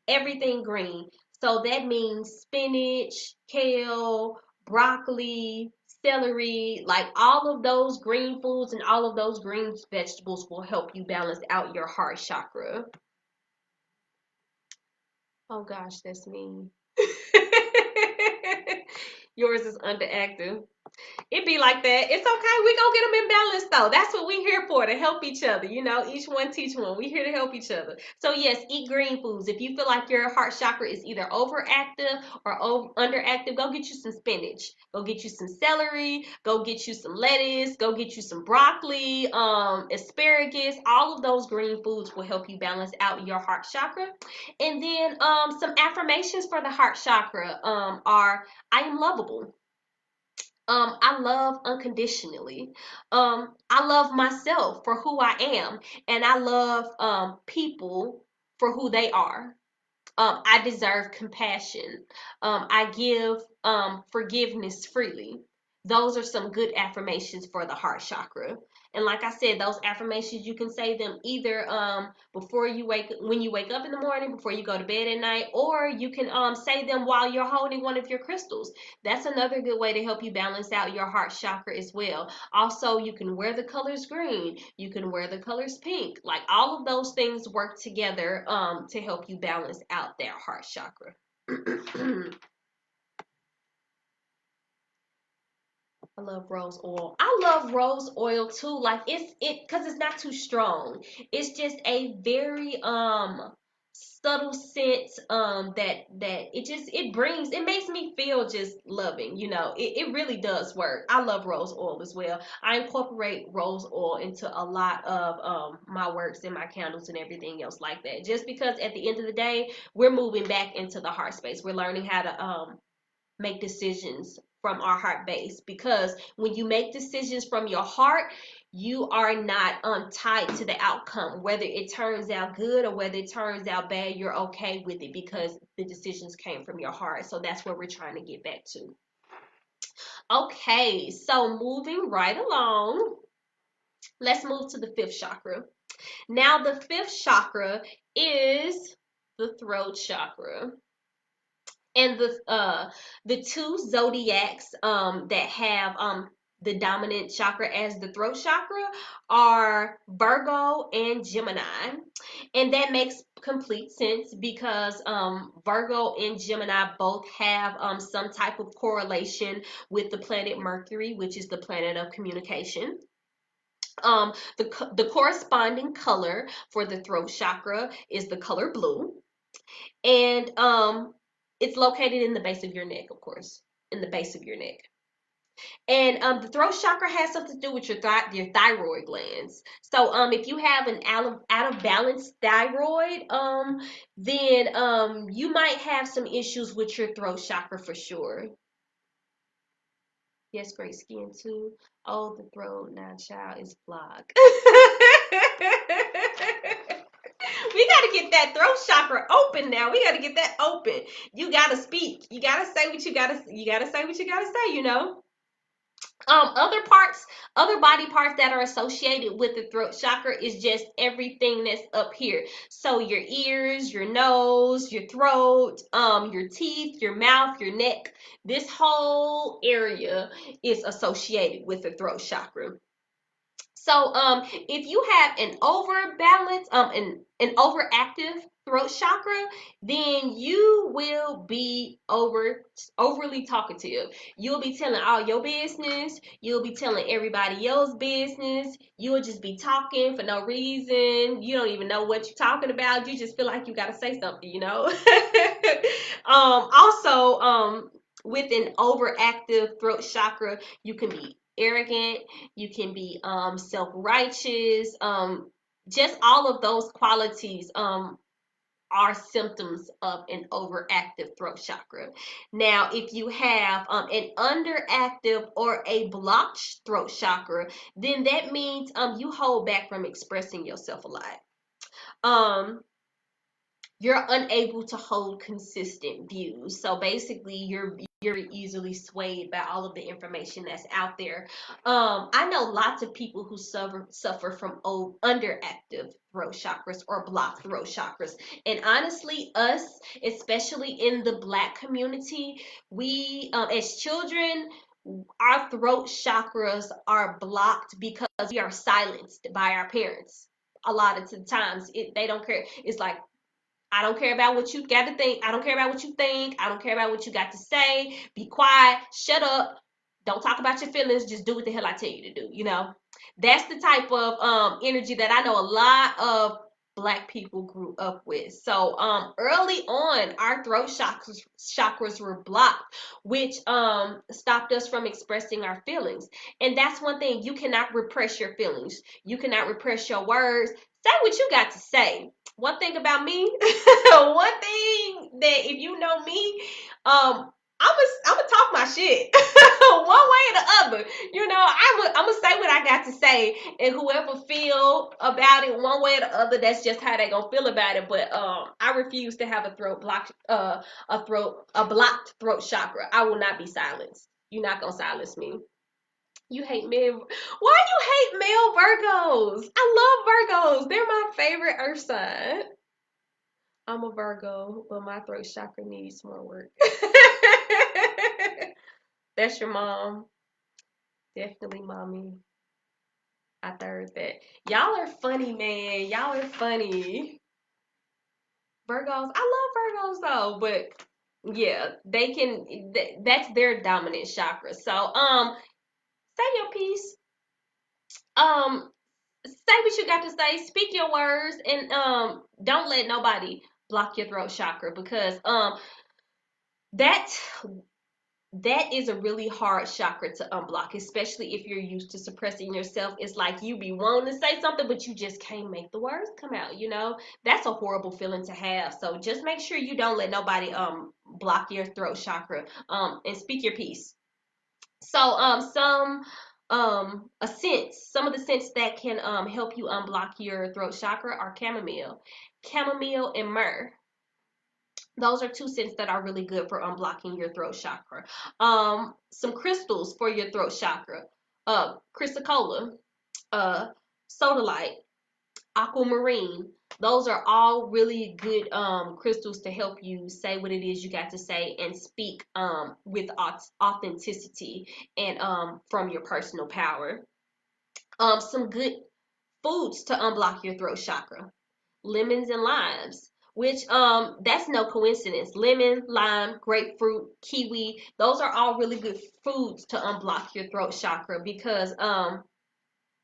everything green. So that means spinach, kale, broccoli, celery, like all of those green foods and all of those green vegetables will help you balance out your heart chakra. Oh gosh, that's me. Yours is underactive. It be like that. It's okay. We gonna get them in balance though. That's what we here for, to help each other. You know, each one teach one. We here to help each other. So yes, eat green foods. If you feel like your heart chakra is either overactive or underactive, go get you some spinach. Go get you some celery. Go get you some lettuce. Go get you some broccoli, asparagus. All of those green foods will help you balance out your heart chakra. And then some affirmations for the heart chakra are I am lovable. I love unconditionally. I love myself for who I am, and I love people for who they are. I deserve compassion. I give forgiveness freely. Those are some good affirmations for the heart chakra. And like I said, those affirmations, you can say them either before you when you wake up in the morning, before you go to bed at night, or you can say them while you're holding one of your crystals. That's another good way to help you balance out your heart chakra as well. Also, you can wear the colors green, you can wear the colors pink. Like all of those things work together to help you balance out that heart chakra. I love rose oil. I love rose oil too. Like because it's not too strong. It's just a very subtle scent that it makes me feel just loving, you know. It really does work. I love rose oil as well. I incorporate rose oil into a lot of my works and my candles and everything else like that. Just because at the end of the day, we're moving back into the heart space. We're learning how to make decisions from our heart base, because when you make decisions from your heart, you are not tied to the outcome, whether it turns out good or whether it turns out bad. You're okay with it because the decisions came from your heart. So that's where we're trying to get back to. Okay, so moving right along, let's move to the fifth chakra. Now the fifth chakra is the throat chakra. And the two zodiacs that have the dominant chakra as the throat chakra are Virgo and Gemini. And that makes complete sense because Virgo and Gemini both have some type of correlation with the planet Mercury, which is the planet of communication. The corresponding color for the throat chakra is the color blue. And it's located in the base of your neck, of course, in the base of your neck. And the throat chakra has something to do with your thyroid glands. So if you have an out of balance thyroid, then you might have some issues with your throat chakra for sure. Yes, great skin too. Oh, the throat now, child, is blocked. We got to get that throat chakra open now. We got to get that open. You got to speak. You got to say what you got to say what you got to say, you know. Other body parts that are associated with the throat chakra is just everything that's up here. So your ears, your nose, your throat, your teeth, your mouth, your neck. This whole area is associated with the throat chakra. So if you have an overbalance, an overactive throat chakra, then you will be overly talkative. You'll be telling all your business. You'll be telling everybody else's business. You'll just be talking for no reason. You don't even know what you're talking about. You just feel like you got to say something, you know. With an overactive throat chakra, you can be arrogant. You can be self-righteous. Just all of those qualities are symptoms of an overactive throat chakra. Now, if you have an underactive or a blocked throat chakra, then that means you hold back from expressing yourself a lot. You're unable to hold consistent views. So basically, you're easily swayed by all of the information that's out there. I know lots of people who suffer from underactive throat chakras or blocked throat chakras. And honestly, us, especially in the Black community, we as children, our throat chakras are blocked because we are silenced by our parents. A lot of the times, they don't care. It's like, I don't care about what you got to think. I don't care about what you think. I don't care about what you got to say. Be quiet. Shut up. Don't talk about your feelings. Just do what the hell I tell you to do. You know, that's the type of energy that I know a lot of Black people grew up with. So early on, our throat chakras were blocked, which stopped us from expressing our feelings. And that's one thing. You cannot repress your feelings. You cannot repress your words. Say what you got to say. One thing about me, one thing that if you know me, I'm gonna talk my shit one way or the other. You know, I'm gonna say what I got to say, and whoever feel about it one way or the other, that's just how they gonna feel about it. But I refuse to have a blocked throat chakra. I will not be silenced. You're not gonna silence me. You hate male. Why you hate male Virgos? I love Virgos. They're my favorite earth sign. I'm a Virgo, but my throat chakra needs more work. That's your mom. Definitely mommy. I third that. Y'all are funny, man. Y'all are funny. Virgos. I love Virgos though, but yeah, they can that's their dominant chakra. So say your piece. Um say what you got to say, speak your words, and don't let nobody block your throat chakra, because that that is a really hard chakra to unblock, especially if you're used to suppressing yourself. It's like you be wanting to say something, but you just can't make the words come out, you know. That's a horrible feeling to have. So just make sure you don't let nobody block your throat chakra, and speak your piece. So some of the scents that can help you unblock your throat chakra are chamomile and myrrh. Those are two scents that are really good for unblocking your throat chakra. Some crystals for your throat chakra: chrysocolla, uh sodalite, aquamarine. Those are all really good crystals to help you say what it is you got to say and speak with authenticity and from your personal power. Some good foods to unblock your throat chakra: lemons and limes, which that's no coincidence. Lemon, lime, grapefruit, kiwi, those are all really good foods to unblock your throat chakra, because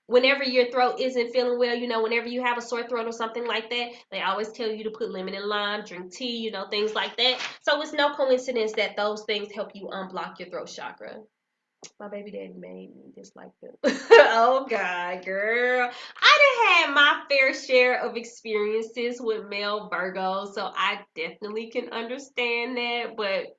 whenever your throat isn't feeling well, you know, whenever you have a sore throat or something like that, they always tell you to put lemon and lime, drink tea, you know, things like that. So it's no coincidence that those things help you unblock your throat chakra. My baby daddy made me just like them. Oh God, girl. I done had my fair share of experiences with male Virgos, so I definitely can understand that, but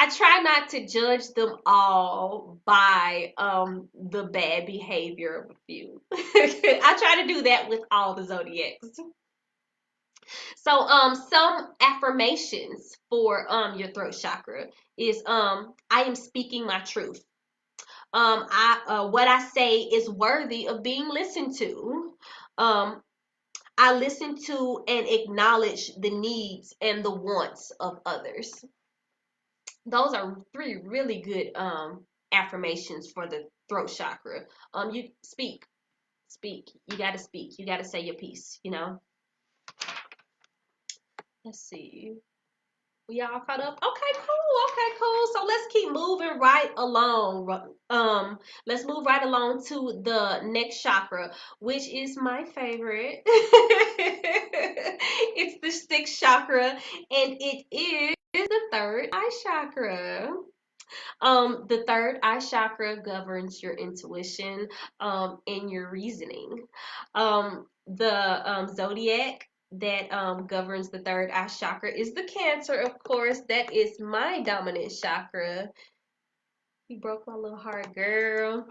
I try not to judge them all by the bad behavior of a few. I try to do that with all the zodiacs. So some affirmations for your throat chakra is I am speaking my truth. What I say is worthy of being listened to. I listen to and acknowledge the needs and the wants of others. Those are three really good affirmations for the throat chakra. You speak. You got to speak. You got to say your piece, you know. Let's see. We all caught up? Okay, cool. Okay, cool. So let's keep moving right along. Let's move right along to the next chakra, which is my favorite. It's the sixth chakra, and it is the third eye chakra. The third eye chakra governs your intuition, and your reasoning. The zodiac that governs the third eye chakra is the Cancer, of course. That is my dominant chakra. He broke my little heart, girl.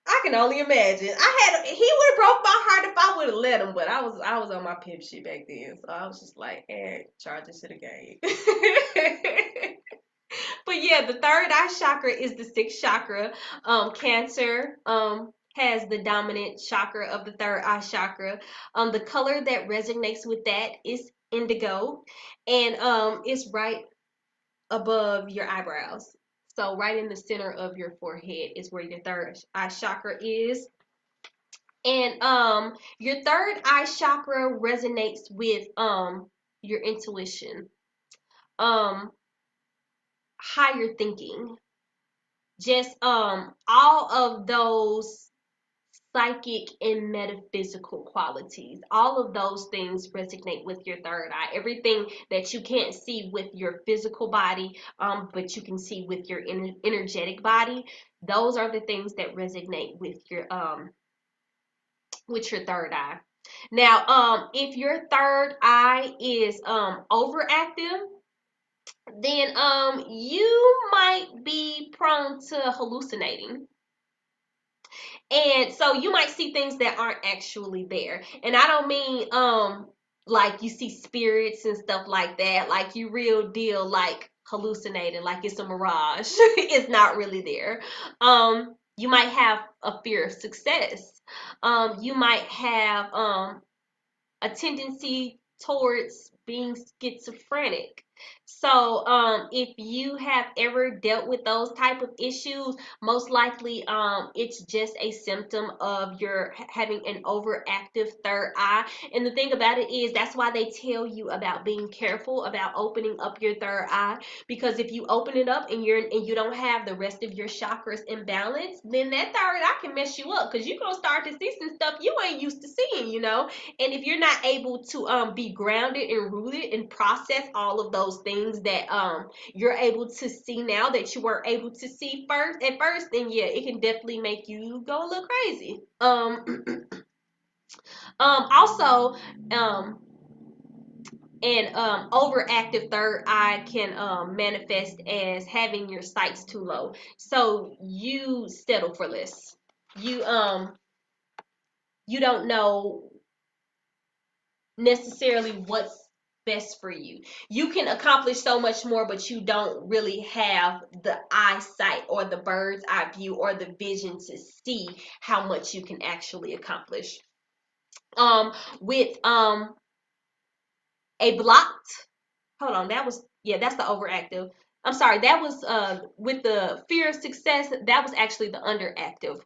I can only imagine. He would have broke my heart if I would have let him, but I was on my pimp shit back then, so I was just like, charge this to the game. But yeah, the third eye chakra is the sixth chakra. Cancer has the dominant chakra of the third eye chakra. The color that resonates with that is indigo, and it's right above your eyebrows. So right in the center of your forehead is where your third eye chakra is. And your third eye chakra resonates with your intuition, um higher thinking, just all of those psychic and metaphysical qualities. All of those things resonate with your third eye. Everything that you can't see with your physical body, but you can see with your energetic body, those are the things that resonate with your third eye. Now, if your third eye is overactive, then you might be prone to hallucinating. And so you might see things that aren't actually there. And I don't mean like you see spirits and stuff like that, like you real deal like hallucinating, like it's a mirage. It's not really there. You might have a fear of success. You might have a tendency towards being schizophrenic. So if you have ever dealt with those type of issues, most likely it's just a symptom of your having an overactive third eye. And the thing about it is that's why they tell you about being careful about opening up your third eye, because if you open it up and you don't have the rest of your chakras in balance, then that third eye can mess you up, because you're gonna start to see some stuff you ain't used to seeing, you know. And if you're not able to be grounded and rooted and process all of those things that you're able to see now that you weren't able to see at first, then yeah, it can definitely make you go a little crazy. Also, an overactive third eye can manifest as having your sights too low, so you settle for less. You don't know necessarily what's best for you. You can accomplish so much more, but you don't really have the eyesight or the bird's eye view or the vision to see how much you can actually accomplish. With a blocked, hold on, that's the overactive. I'm sorry, that was with the fear of success, that was actually the underactive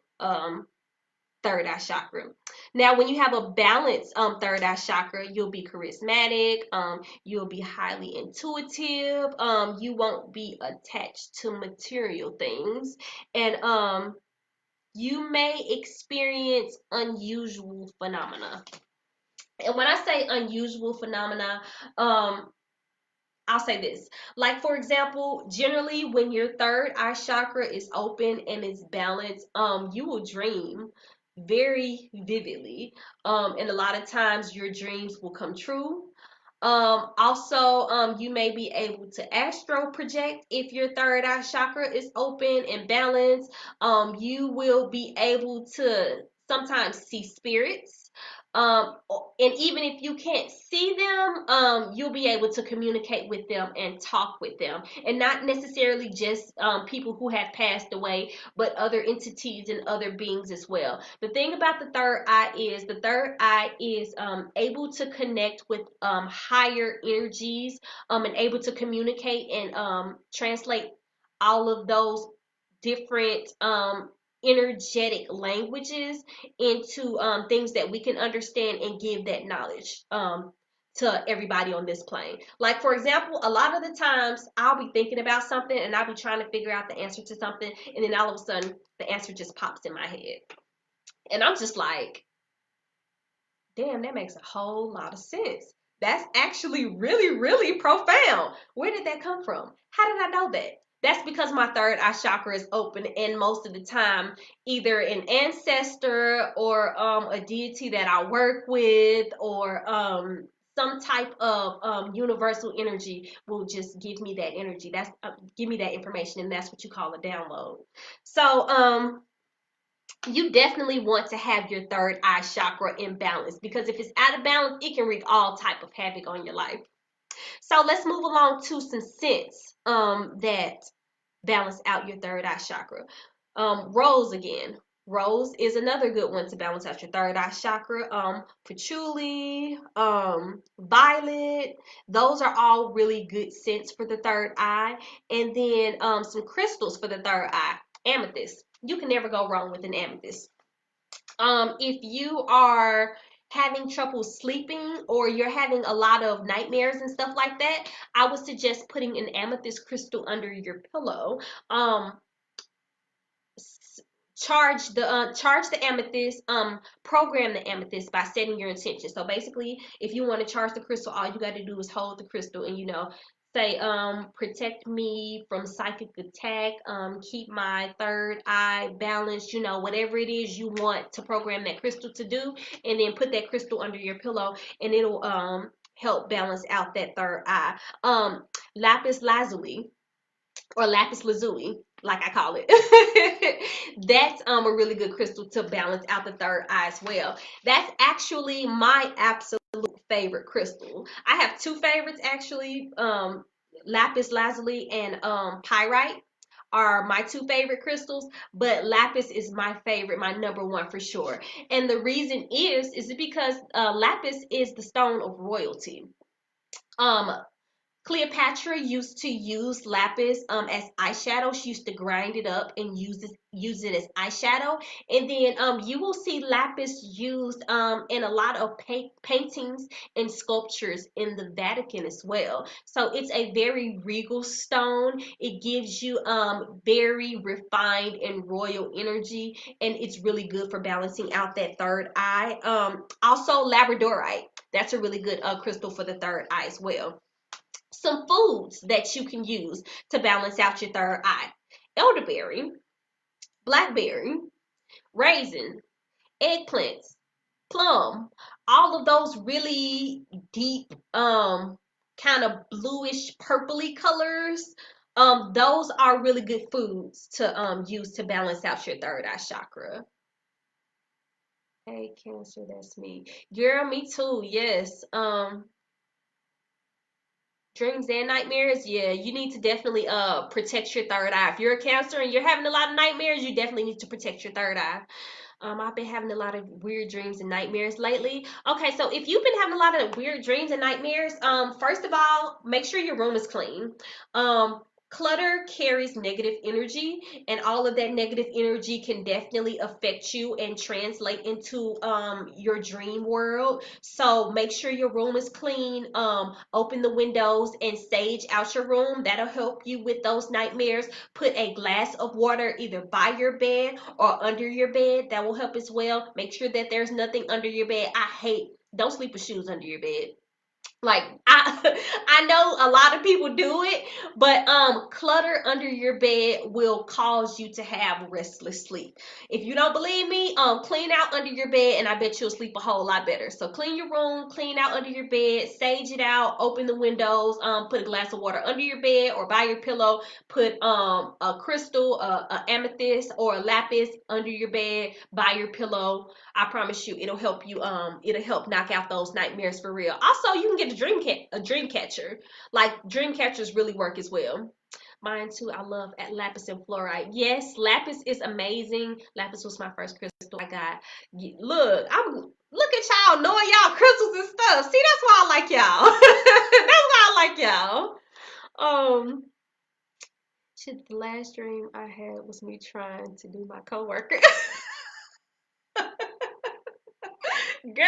third eye chakra. Now, when you have a balanced third eye chakra, you'll be charismatic, you'll be highly intuitive, you won't be attached to material things, and you may experience unusual phenomena. And when I say unusual phenomena, I'll say this. Like, for example, generally when your third eye chakra is open and is balanced, you will dream very vividly. And a lot of times your dreams will come true. Also, you may be able to astro project if your third eye chakra is open and balanced. You will be able to sometimes see spirits. Um, and even if you can't see them, you'll be able to communicate with them and talk with them, and not necessarily just people who have passed away, but other entities and other beings as well. The thing about the third eye is able to connect with higher energies, and able to communicate and translate all of those different energetic languages into things that we can understand and give that knowledge to everybody on this plane. Like, for example, a lot of the times I'll be thinking about something and I'll be trying to figure out the answer to something, and then all of a sudden the answer just pops in my head. And I'm just like, damn, that makes a whole lot of sense. That's actually really, really profound. Where did that come from? How did I know that? That's because my third eye chakra is open, and most of the time, either an ancestor or a deity that I work with, or some type of universal energy will just give me that energy. That's give me that information, and that's what you call a download. So you definitely want to have your third eye chakra in balance, because if it's out of balance, it can wreak all type of havoc on your life. So let's move along to some scents that balance out your third eye chakra. Rose again. Rose is another good one to balance out your third eye chakra. Patchouli, violet, those are all really good scents for the third eye. And then some crystals for the third eye. Amethyst. You can never go wrong with an amethyst. If you are having trouble sleeping, or you're having a lot of nightmares and stuff like that, I would suggest putting an amethyst crystal under your pillow. Charge the amethyst, program the amethyst by setting your intention. So basically, if you want to charge the crystal, all you got to do is hold the crystal and say, protect me from psychic attack, keep my third eye balanced, whatever it is you want to program that crystal to do, and then put that crystal under your pillow, and it'll help balance out that third eye. Lapis lazuli, or lapis lazuli, like I call it. That's a really good crystal to balance out the third eye as well. That's actually my absolute favorite crystal. I have two favorites actually. Lapis lazuli and pyrite are my two favorite crystals, but lapis is my favorite, my number one for sure. And the reason is because lapis is the stone of royalty. Cleopatra used to use lapis as eyeshadow. She used to grind it up and use it as eyeshadow. And then you will see lapis used in a lot of paintings and sculptures in the Vatican as well. So it's a very regal stone. It gives you very refined and royal energy, and it's really good for balancing out that third eye. Also labradorite. That's a really good crystal for the third eye as well. Some foods that you can use to balance out your third eye: elderberry, blackberry, raisin, eggplants, plum, all of those really deep, kind of bluish purpley colors. Those are really good foods to use to balance out your third eye chakra. Hey, Cancer, that's me. Girl, me too. Yes. Dreams and nightmares, yeah, you need to definitely protect your third eye. If you're a Cancer and you're having a lot of nightmares, you definitely need to protect your third eye. I've been having a lot of weird dreams and nightmares lately. Okay, so if you've been having a lot of weird dreams and nightmares, first of all, make sure your room is clean. Clutter carries negative energy, and all of that negative energy can definitely affect you and translate into your dream world. So make sure your room is clean. Open the windows and sage out your room. That'll help you with those nightmares. Put a glass of water either by your bed or under your bed. That will help as well. Make sure that there's nothing under your bed. Don't sleep with shoes under your bed. Like, I know a lot of people do it, but clutter under your bed will cause you to have restless sleep. If you don't believe me, clean out under your bed, and I bet you'll sleep a whole lot better. So clean your room, clean out under your bed, sage it out, open the windows, put a glass of water under your bed or by your pillow, put a crystal, a amethyst or a lapis under your bed by your pillow. I promise you, it'll help you. It'll help knock out those nightmares for real. Also, you can get a dream catcher. Like, dream catchers really work as well. Mine too. I love at lapis and fluorite. Yes, lapis is amazing. Lapis was my first crystal I got. Look at y'all knowing y'all crystals and stuff. See, that's why I like y'all. That's why I like y'all. Shit, the last dream I had was me trying to do my coworker. Girl.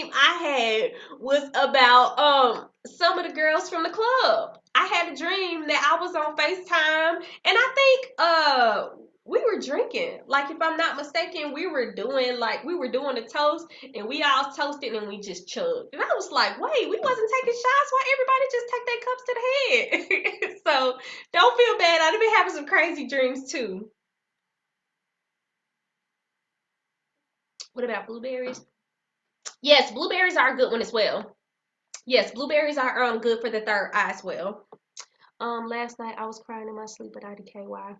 dream I had was about some of the girls from the club. I had a dream that I was on FaceTime, and I think we were drinking. Like, if I'm not mistaken, we were doing a toast, and we all toasted and we just chugged. And I was like, wait, we wasn't taking shots. Why everybody just take their cups to the head? So don't feel bad. I've been having some crazy dreams too. What about blueberries? Yes, blueberries are a good one as well. Yes, blueberries are good for the third eye as well. Last night I was crying in my sleep, but I decay. Why?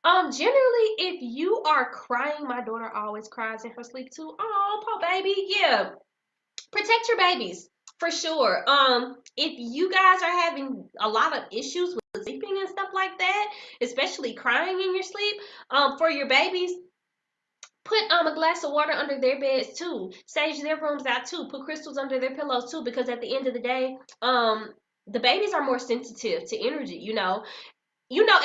Generally, if you are crying, my daughter always cries in her sleep too. Oh, poor baby. Yeah, protect your babies for sure. If you guys are having a lot of issues with sleeping and stuff like that, especially crying in your sleep, for your babies, put a glass of water under their beds too. Sage their rooms out too. Put crystals under their pillows too, because at the end of the day, the babies are more sensitive to energy.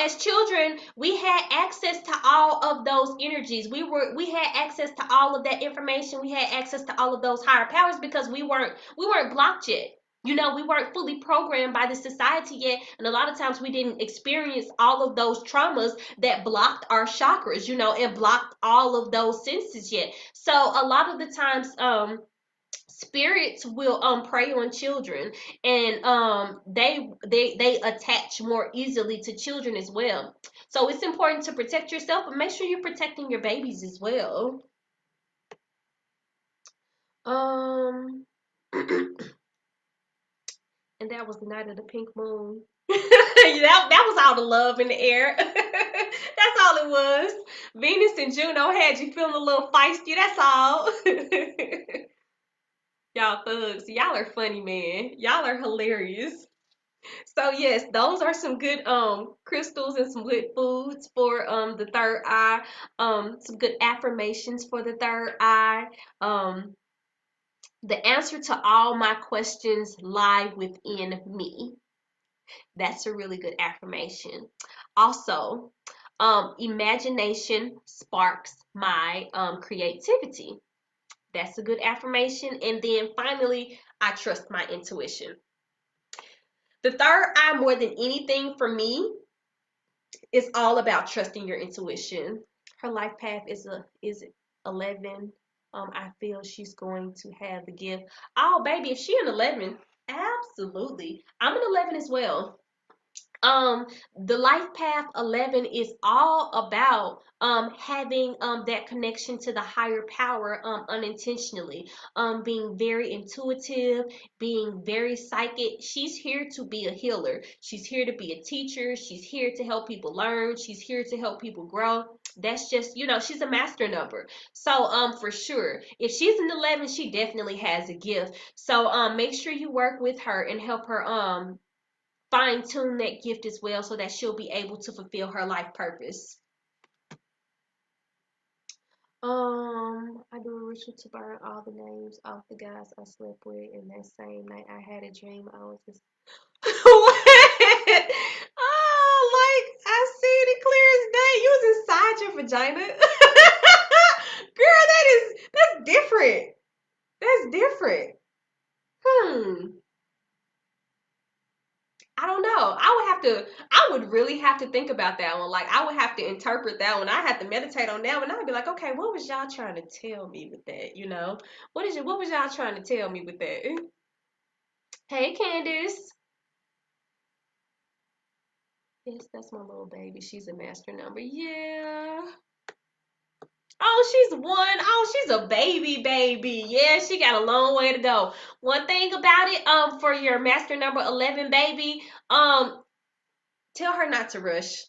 As children, we had access to all of those energies. We had access to all of that information. We had access to all of those higher powers because we weren't blocked yet. We weren't fully programmed by the society yet, and a lot of times we didn't experience all of those traumas that blocked our chakras, and blocked all of those senses yet. So a lot of the times, spirits will prey on children, and they attach more easily to children as well. So it's important to protect yourself, but make sure you're protecting your babies as well. um and that was the night of the pink moon. that was all the love in the air. That's all it was. Venus and Juno had you feeling a little feisty, that's all. Y'all thugs. Y'all are funny, man. Y'all are hilarious. So yes, those are some good crystals and some good foods for the third eye. Some good affirmations for the third eye. The answer to all my questions lie within me. That's a really good affirmation. Also, imagination sparks my creativity. That's a good affirmation. And then finally, I trust my intuition. The third eye, more than anything for me, is all about trusting your intuition. Her life path is 11. I feel she's going to have the gift. Oh, baby, if she an 11, absolutely. I'm an 11 as well. The life path 11 is all about having that connection to the higher power unintentionally, being very intuitive, being very psychic. She's here to be a healer. She's here to be a teacher. She's here to help people learn. She's here to help people grow. That's just, she's a master number. So for sure, if she's an 11, she definitely has a gift. So make sure you work with her and help her fine tune that gift as well, so that she'll be able to fulfill her life purpose. I do a ritual to burn all the names off the guys I slept with, and that same night I had a dream I was just what? Oh, like I seen it clear as day. You was inside your vagina. Girl, that's different. That's different. I don't know. I would really have to think about that one. Like, I would have to interpret that one. I have to meditate on that one. I'd be like, okay, what was y'all trying to tell me with that? What was y'all trying to tell me with that? Hey, Candace. Yes, that's my little baby. She's a master number. Yeah. Oh, she's one. Oh, she's a baby. Yeah, she got a long way to go. One thing about it, for your master number 11 baby, tell her not to rush.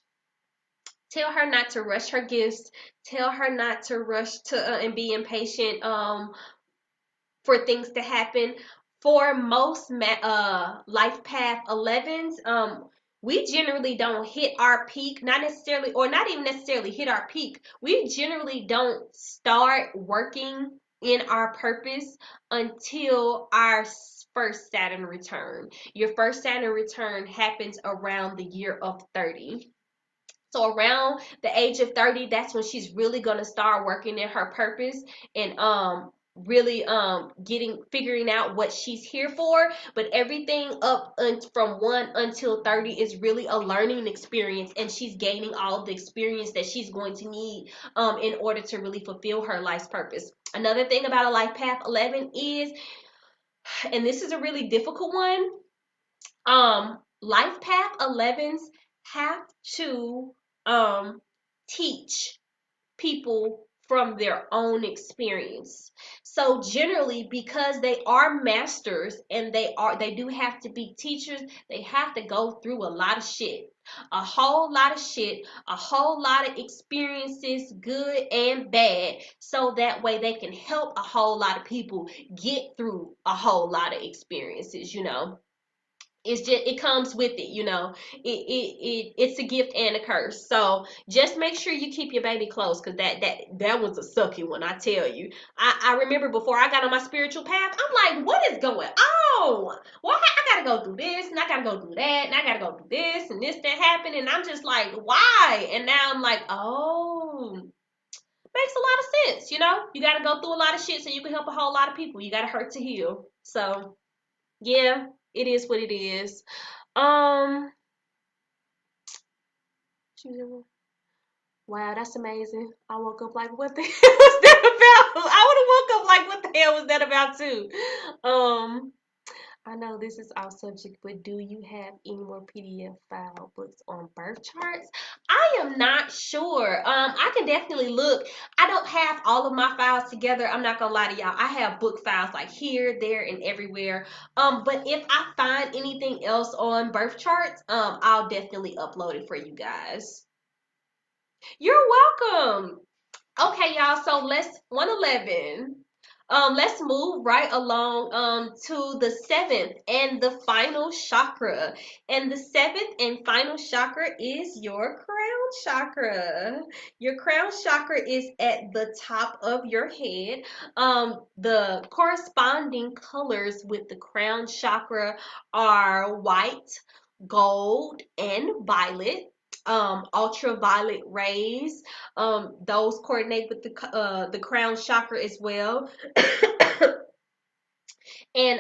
Tell her not to rush her gifts. Tell her not to rush to and be impatient for things to happen. For most life path 11s, we generally don't hit our peak, not necessarily, or not even necessarily hit our peak. We generally don't start working in our purpose until our first Saturn return. Your first Saturn return happens around the year of 30. So around the age of 30, that's when she's really going to start working in her purpose and really figuring out what she's here for, but everything from 1 until 30 is really a learning experience, and she's gaining all of the experience that she's going to need in order to really fulfill her life's purpose. Another thing about a life path 11 is, and this is a really difficult one, life path 11s have to teach people from their own experience. So generally, because they are masters and they do have to be teachers, they have to go through a lot of shit. A whole lot of shit, a whole lot of experiences, good and bad, so that way they can help a whole lot of people get through a whole lot of experiences, you know. It's just, it comes with it, you know. It's a gift and a curse. So just make sure you keep your baby close, because that was a sucky one, I tell you. I remember before I got on my spiritual path, I'm like, what is going on? Well, I gotta go through this, and I gotta go through that, and I gotta go through this, and this that happened, and I'm just like, why? And now I'm like, oh, makes a lot of sense, you know. You gotta go through a lot of shit so you can help a whole lot of people. You gotta hurt to heal. So yeah, it is what it is. Um, wow, that's amazing. I woke up like, what the hell was that about? I would have woke up like, what the hell was that about too? I know this is off subject, but do you have any more PDF file books on birth charts? I am not sure. I can definitely look. I don't have all of my files together. I'm not gonna lie to y'all. I have book files like here, there, and everywhere. But if I find anything else on birth charts, I'll definitely upload it for you guys. You're welcome. Okay, y'all, so let's 111. Let's move right along to the 7th and the final chakra. And the 7th and final chakra is your crown chakra. Your crown chakra is at the top of your head. The corresponding colors with the crown chakra are white, gold, and violet. Ultraviolet rays, those coordinate with the crown chakra as well. And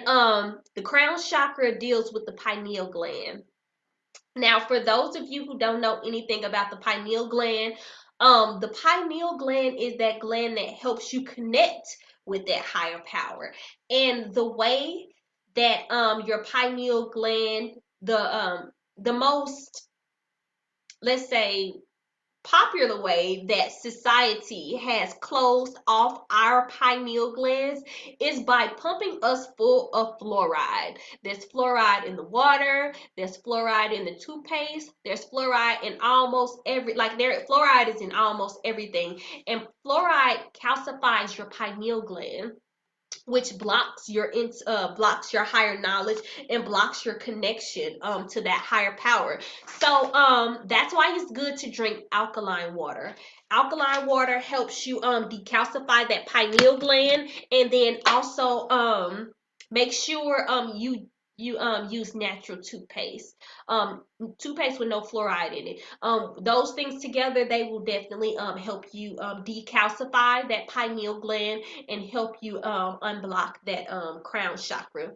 the crown chakra deals with the pineal gland. Now, for those of you who don't know anything about the pineal gland, the pineal gland is that gland that helps you connect with that higher power. And the way that your pineal gland, the most, let's say, popular way that society has closed off our pineal glands is by pumping us full of fluoride. There's fluoride in the water, there's fluoride in the toothpaste, there's fluoride in almost fluoride is in almost everything. And fluoride calcifies your pineal gland, which blocks your higher knowledge and blocks your connection to that higher power. So that's why it's good to drink alkaline water. Alkaline water helps you decalcify that pineal gland, and then also make sure you use natural toothpaste, toothpaste with no fluoride in it. Those things together, they will definitely help you decalcify that pineal gland and help you unblock that crown chakra.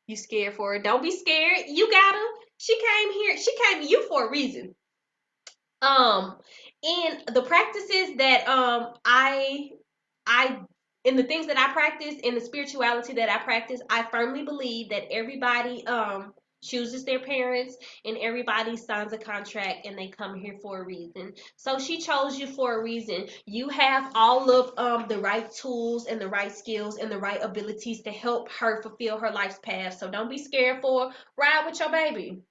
You scared for her? Don't be scared. You got her. She came to you for a reason. And the practices that I in the things that I practice, in the spirituality that I practice, I firmly believe that everybody chooses their parents, and everybody signs a contract, and they come here for a reason. So she chose you for a reason. You have all of the right tools and the right skills and the right abilities to help her fulfill her life's path. So don't be scared for her. Ride with your baby.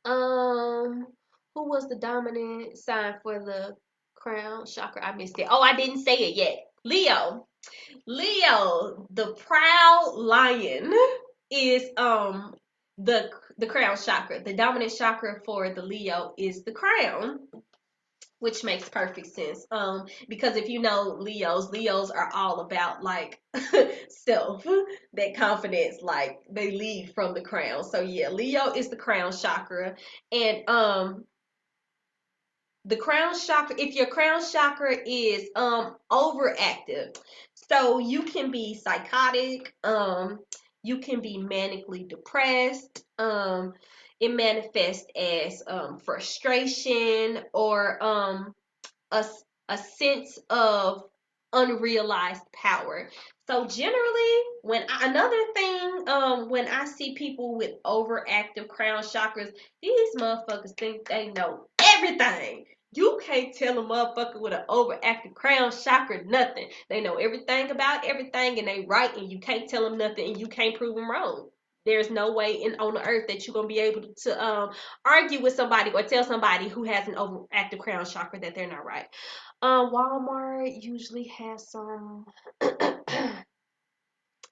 Um, who was the dominant sign for the crown chakra? I missed it. Oh, I didn't say it yet. Leo. Leo, the proud lion, is the crown chakra. The dominant chakra for the Leo is the crown, which makes perfect sense. Because if you know Leos are all about like self, that confidence, like they lead from the crown. So yeah, Leo is the crown chakra. And the crown chakra, if your crown chakra is overactive, so you can be psychotic, you can be manically depressed, it manifests as frustration or a, a sense of unrealized power. So generally, another thing, when I see people with overactive crown chakras, these motherfuckers think they know everything. You can't tell a motherfucker with an overactive crown chakra nothing. They know everything about everything, and they right, and you can't tell them nothing, and you can't prove them wrong. There's no way on the earth that you're gonna be able to argue with somebody or tell somebody who has an overactive crown chakra that they're not right. Walmart usually has some.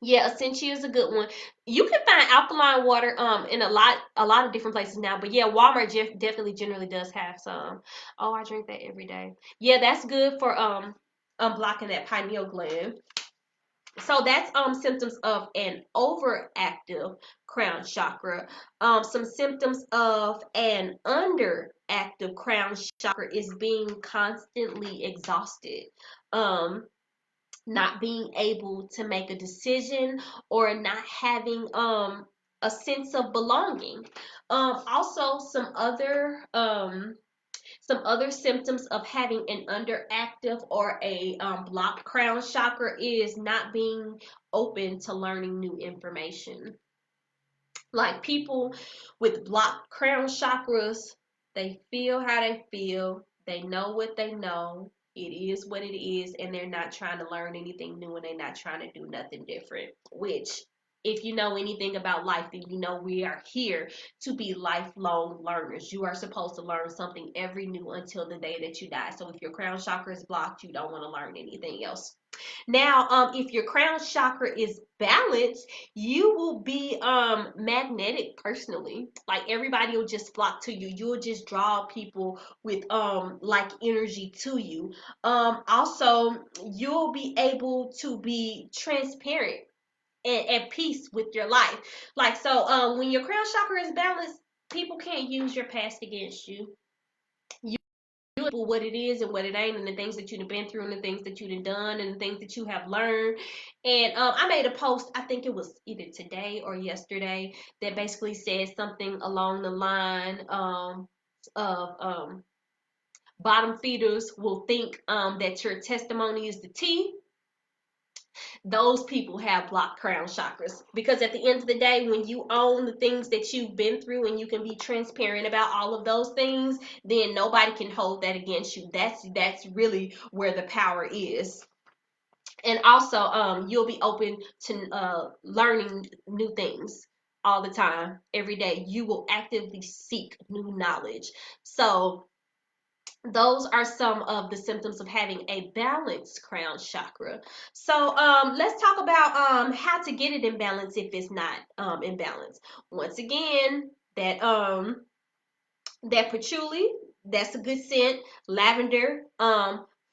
Yeah, Essentia is a good one. You can find alkaline water in a lot of different places now. But yeah, Walmart definitely generally does have some. Oh, I drink that every day. Yeah, that's good for unblocking that pineal gland. So that's symptoms of an overactive crown chakra. Some symptoms of an underactive crown chakra is being constantly exhausted. Not being able to make a decision or not having a sense of belonging. Also some other symptoms of having an underactive or a blocked crown chakra is not being open to learning new information. Like people with blocked crown chakras, they feel how they feel, they know what they know, it is what it is, and they're not trying to learn anything new, and they're not trying to do nothing different. Which, if you know anything about life, then you know we are here to be lifelong learners. You are supposed to learn something every new until the day that you die. So if your crown chakra is blocked, you don't want to learn anything else. Now, if your crown chakra is balanced, you will be magnetic personally. Like everybody will just flock to you. You'll just draw people with like energy to you. Also, you'll be able to be transparent and at peace with your life. Like so, when your crown chakra is balanced, people can't use your past against you. What it is and what it ain't, and the things that you've been through and the things that you've done and the things that you have learned. And I made a post, I think it was either today or yesterday, that basically said something along the line of bottom feeders will think that your testimony is the tea. Those people have blocked crown chakras, because at the end of the day, when you own the things that you've been through and you can be transparent about all of those things, then nobody can hold that against you. That's really where the power is. And also you'll be open to learning new things all the time. Every day you will actively seek new knowledge. So those are some of the symptoms of having a balanced crown chakra. So let's talk about how to get it in balance if it's not in balance. Once again, that patchouli, that's a good scent. Lavender,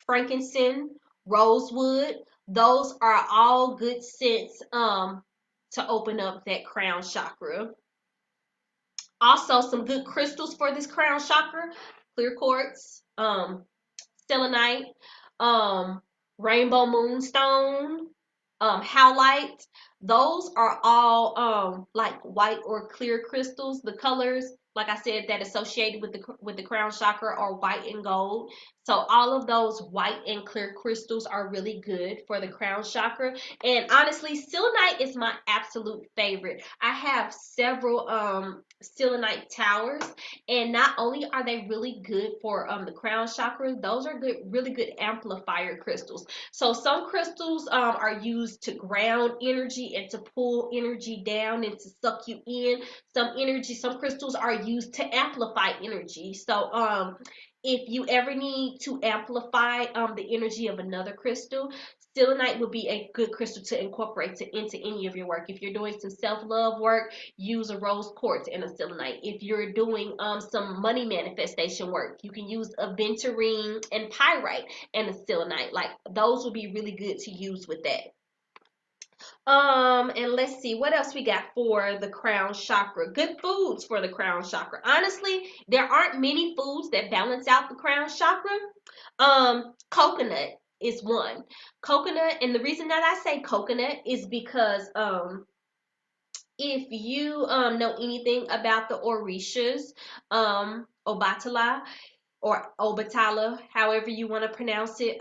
frankincense, rosewood, those are all good scents to open up that crown chakra. Also, some good crystals for this crown chakra: clear quartz, selenite, um, rainbow moonstone, howlite. Those are all like white or clear crystals. The colors, like I said, that associated with the crown chakra are white and gold. So all of those white and clear crystals are really good for the crown chakra. And honestly, selenite is my absolute favorite. I have several selenite towers, and not only are they really good for the crown chakra, those are really good amplifier crystals. So some crystals are used to ground energy and to pull energy down and to suck you in. Some crystals are used to amplify energy. So if you ever need to amplify the energy of another crystal, selenite would be a good crystal to incorporate into any of your work. If you're doing some self-love work, use a rose quartz and a selenite. If you're doing some money manifestation work, you can use aventurine and pyrite and a selenite. Like those would be really good to use with that. And let's see what else we got for the crown chakra. Good foods for the crown chakra. Honestly, there aren't many foods that balance out the crown chakra. Coconut is one. Coconut, and the reason that I say coconut is because if you know anything about the Orishas, Obatala or Obatala, however you want to pronounce it,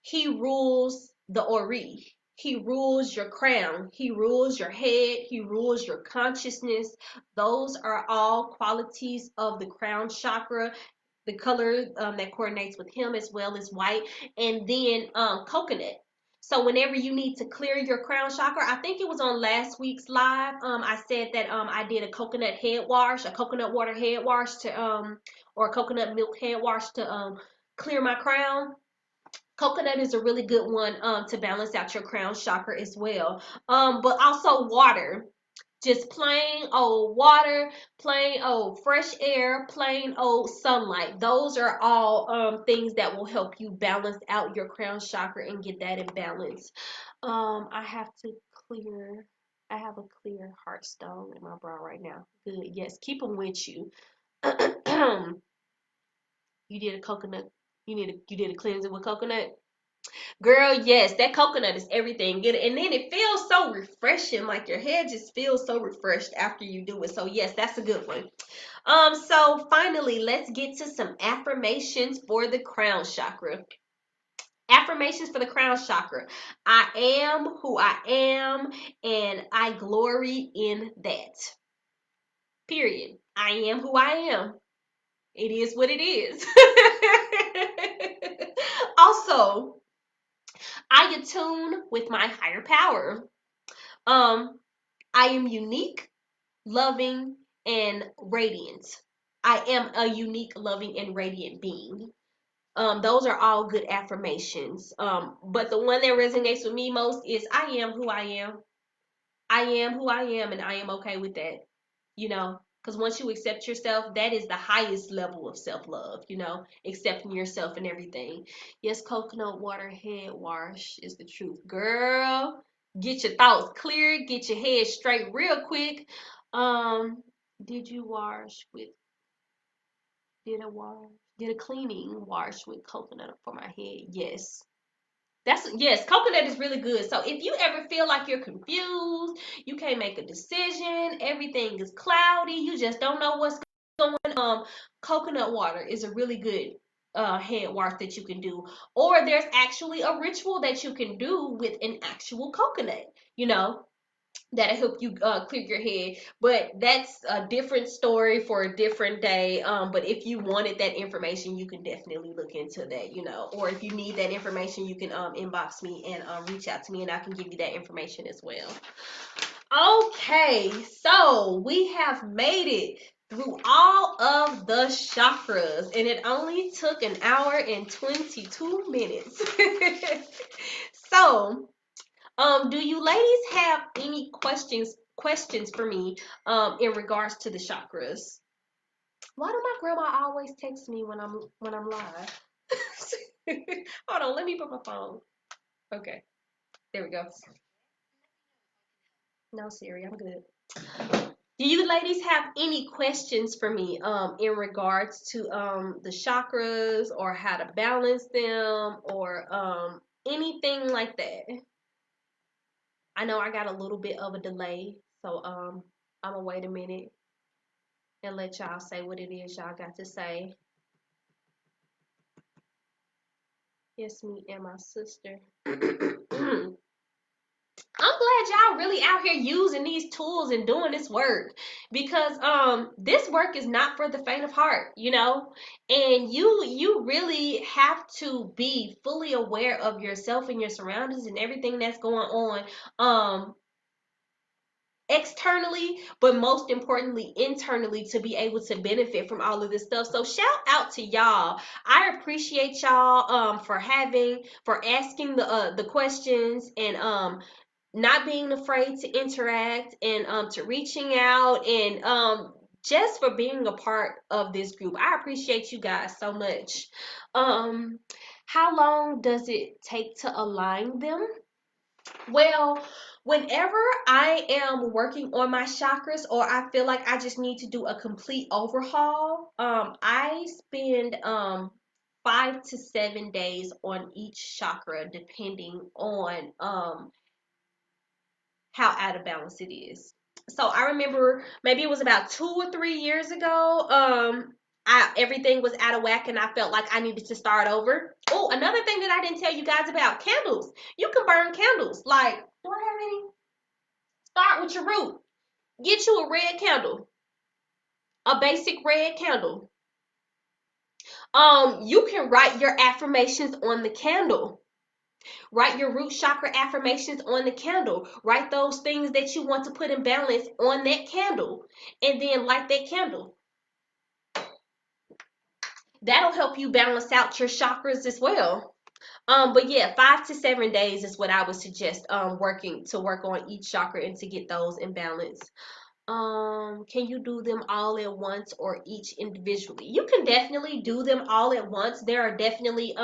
he rules the Ori. He rules your crown. He rules your head. He rules your consciousness. Those are all qualities of the crown chakra. The color that coordinates with him as well as white, and then coconut. So whenever you need to clear your crown chakra, I think it was on last week's live. I said that I did a coconut head wash, a coconut water head wash or a coconut milk head wash to clear my crown. Coconut is a really good one to balance out your crown chakra as well. But also water. Just plain old water, plain old fresh air, plain old sunlight. Those are all things that will help you balance out your crown chakra and get that in balance. I have to clear. I have a clear heart stone in my bra right now. Good. Yes, keep them with you. You did a coconut. You did a cleansing with coconut. Girl, yes, that coconut is everything. And then it feels so refreshing. Like your head just feels so refreshed after you do it. So yes, that's a good one. So finally, let's get to some affirmations for the crown chakra. Affirmations for the crown chakra. I am who I am, and I glory in that. Period. I am who I am. It is what it is. Also, I attune with my higher power. I am unique, loving, and radiant. I am a unique, loving, and radiant being. Those are all good affirmations. But the one that resonates with me most is I am who I am. I am who I am, and I am okay with that. You know, because once you accept yourself, that is the highest level of self-love, accepting yourself and everything. Yes, coconut water head wash is the truth. Girl, get your thoughts clear, get your head straight real quick. Did you wash with, did a cleaning wash with coconut for my head? Yes. Yes, coconut is really good. So if you ever feel like you're confused, you can't make a decision, everything is cloudy, you just don't know what's going on, coconut water is a really good head wash that you can do. Or there's actually a ritual that you can do with an actual coconut, that'll help you clear your head. But that's a different story for a different day. But if you wanted that information, you can definitely look into that. Or if you need that information, you can inbox me and reach out to me, and I can give you that information as well. Okay, so we have made it through all of the chakras, and it only took an hour and 22 minutes. So do you ladies have any questions for me in regards to the chakras? Why do my grandma always text me when I'm live? Hold on, let me put my phone. Okay, there we go. No, Siri, I'm good. Do you ladies have any questions for me in regards to the chakras, or how to balance them, or anything like that? I know I got a little bit of a delay, so I'm gonna wait a minute and let y'all say what it is y'all got to say. Yes, me and my sister. I'm glad y'all really out here using these tools and doing this work, because this work is not for the faint of heart. And you really have to be fully aware of yourself and your surroundings and everything that's going on externally, but most importantly internally, to be able to benefit from all of this stuff. So shout out to y'all. I appreciate y'all for asking the questions, and not being afraid to interact, and to reaching out, and just for being a part of this group. I appreciate you guys so much. How long does it take to align them? Well, Whenever I am working on my chakras or I feel like I just need to do a complete overhaul, I spend 5 to 7 days on each chakra depending on how out of balance it is. So I remember maybe it was about 2 or 3 years ago. Everything was out of whack and I felt like I needed to start over. Oh, another thing that I didn't tell you guys about, candles. You can burn candles. Like, do I have any? Start with your root. Get you a red candle, a basic red candle. You can write your affirmations on the candle. Write your root chakra affirmations on the candle. Write those things that you want to put in balance on that candle. And then light that candle. That'll help you balance out your chakras as well. But yeah, 5 to 7 days is what I would suggest work on each chakra and to get those in balance. Can you do them all at once or each individually? You can definitely do them all at once. There are definitely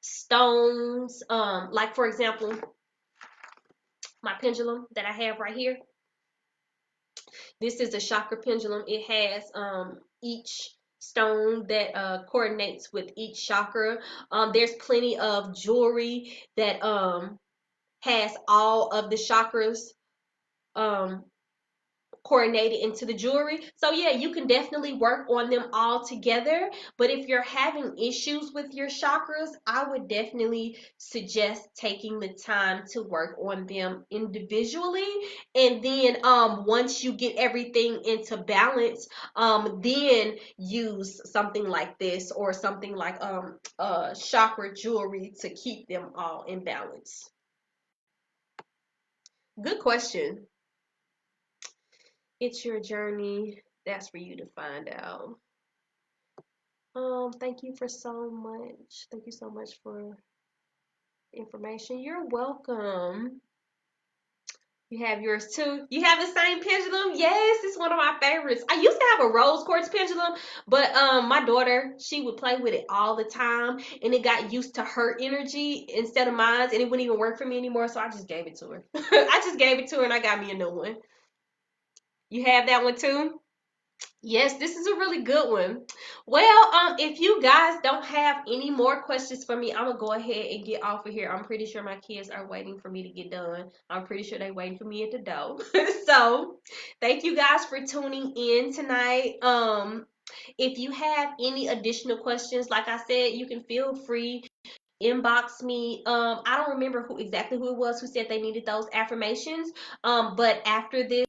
stones, like for example, my pendulum that I have right here. This is a chakra pendulum. It has each stone that coordinates with each chakra. There's plenty of jewelry that has all of the chakras coordinated into the jewelry. So yeah, you can definitely work on them all together. But if you're having issues with your chakras, I would definitely suggest taking the time to work on them individually. And then once you get everything into balance, then use something like this or something like chakra jewelry to keep them all in balance. Good question. It's your journey. That's for you to find out. Thank you for so much. Thank you so much for information. You're welcome. You have yours too. You have the same pendulum? Yes, it's one of my favorites. I used to have a rose quartz pendulum, but my daughter, she would play with it all the time, and it got used to her energy instead of mine, and it wouldn't even work for me anymore, so I just gave it to her. I just gave it to her, and I got me a new one. You have that one too? Yes, this is a really good one. Well, if you guys don't have any more questions for me, I'm gonna go ahead and get off of here. I'm pretty sure my kids are waiting for me to get done. I'm pretty sure they're waiting for me at the door. So, thank you guys for tuning in tonight. If you have any additional questions, like I said, you can feel free inbox me. I don't remember who it was who said they needed those affirmations. But after this,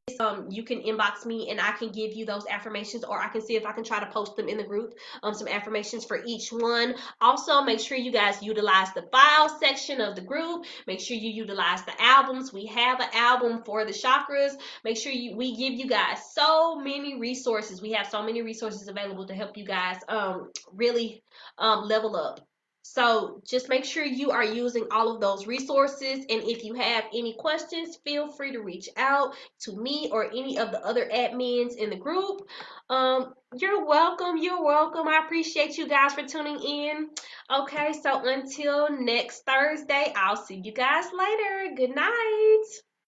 you can inbox me and I can give you those affirmations, or I can see if I can try to post them in the group. Some affirmations for each one. Also, make sure you guys utilize the file section of the group. Make sure you utilize the albums. We have an album for the chakras. Make sure we give you guys so many resources. We have so many resources available to help you guys really level up. So just make sure you are using all of those resources. And if you have any questions, feel free to reach out to me or any of the other admins in the group. You're welcome. You're welcome. I appreciate you guys for tuning in. Okay, so until next Thursday, I'll see you guys later. Good night.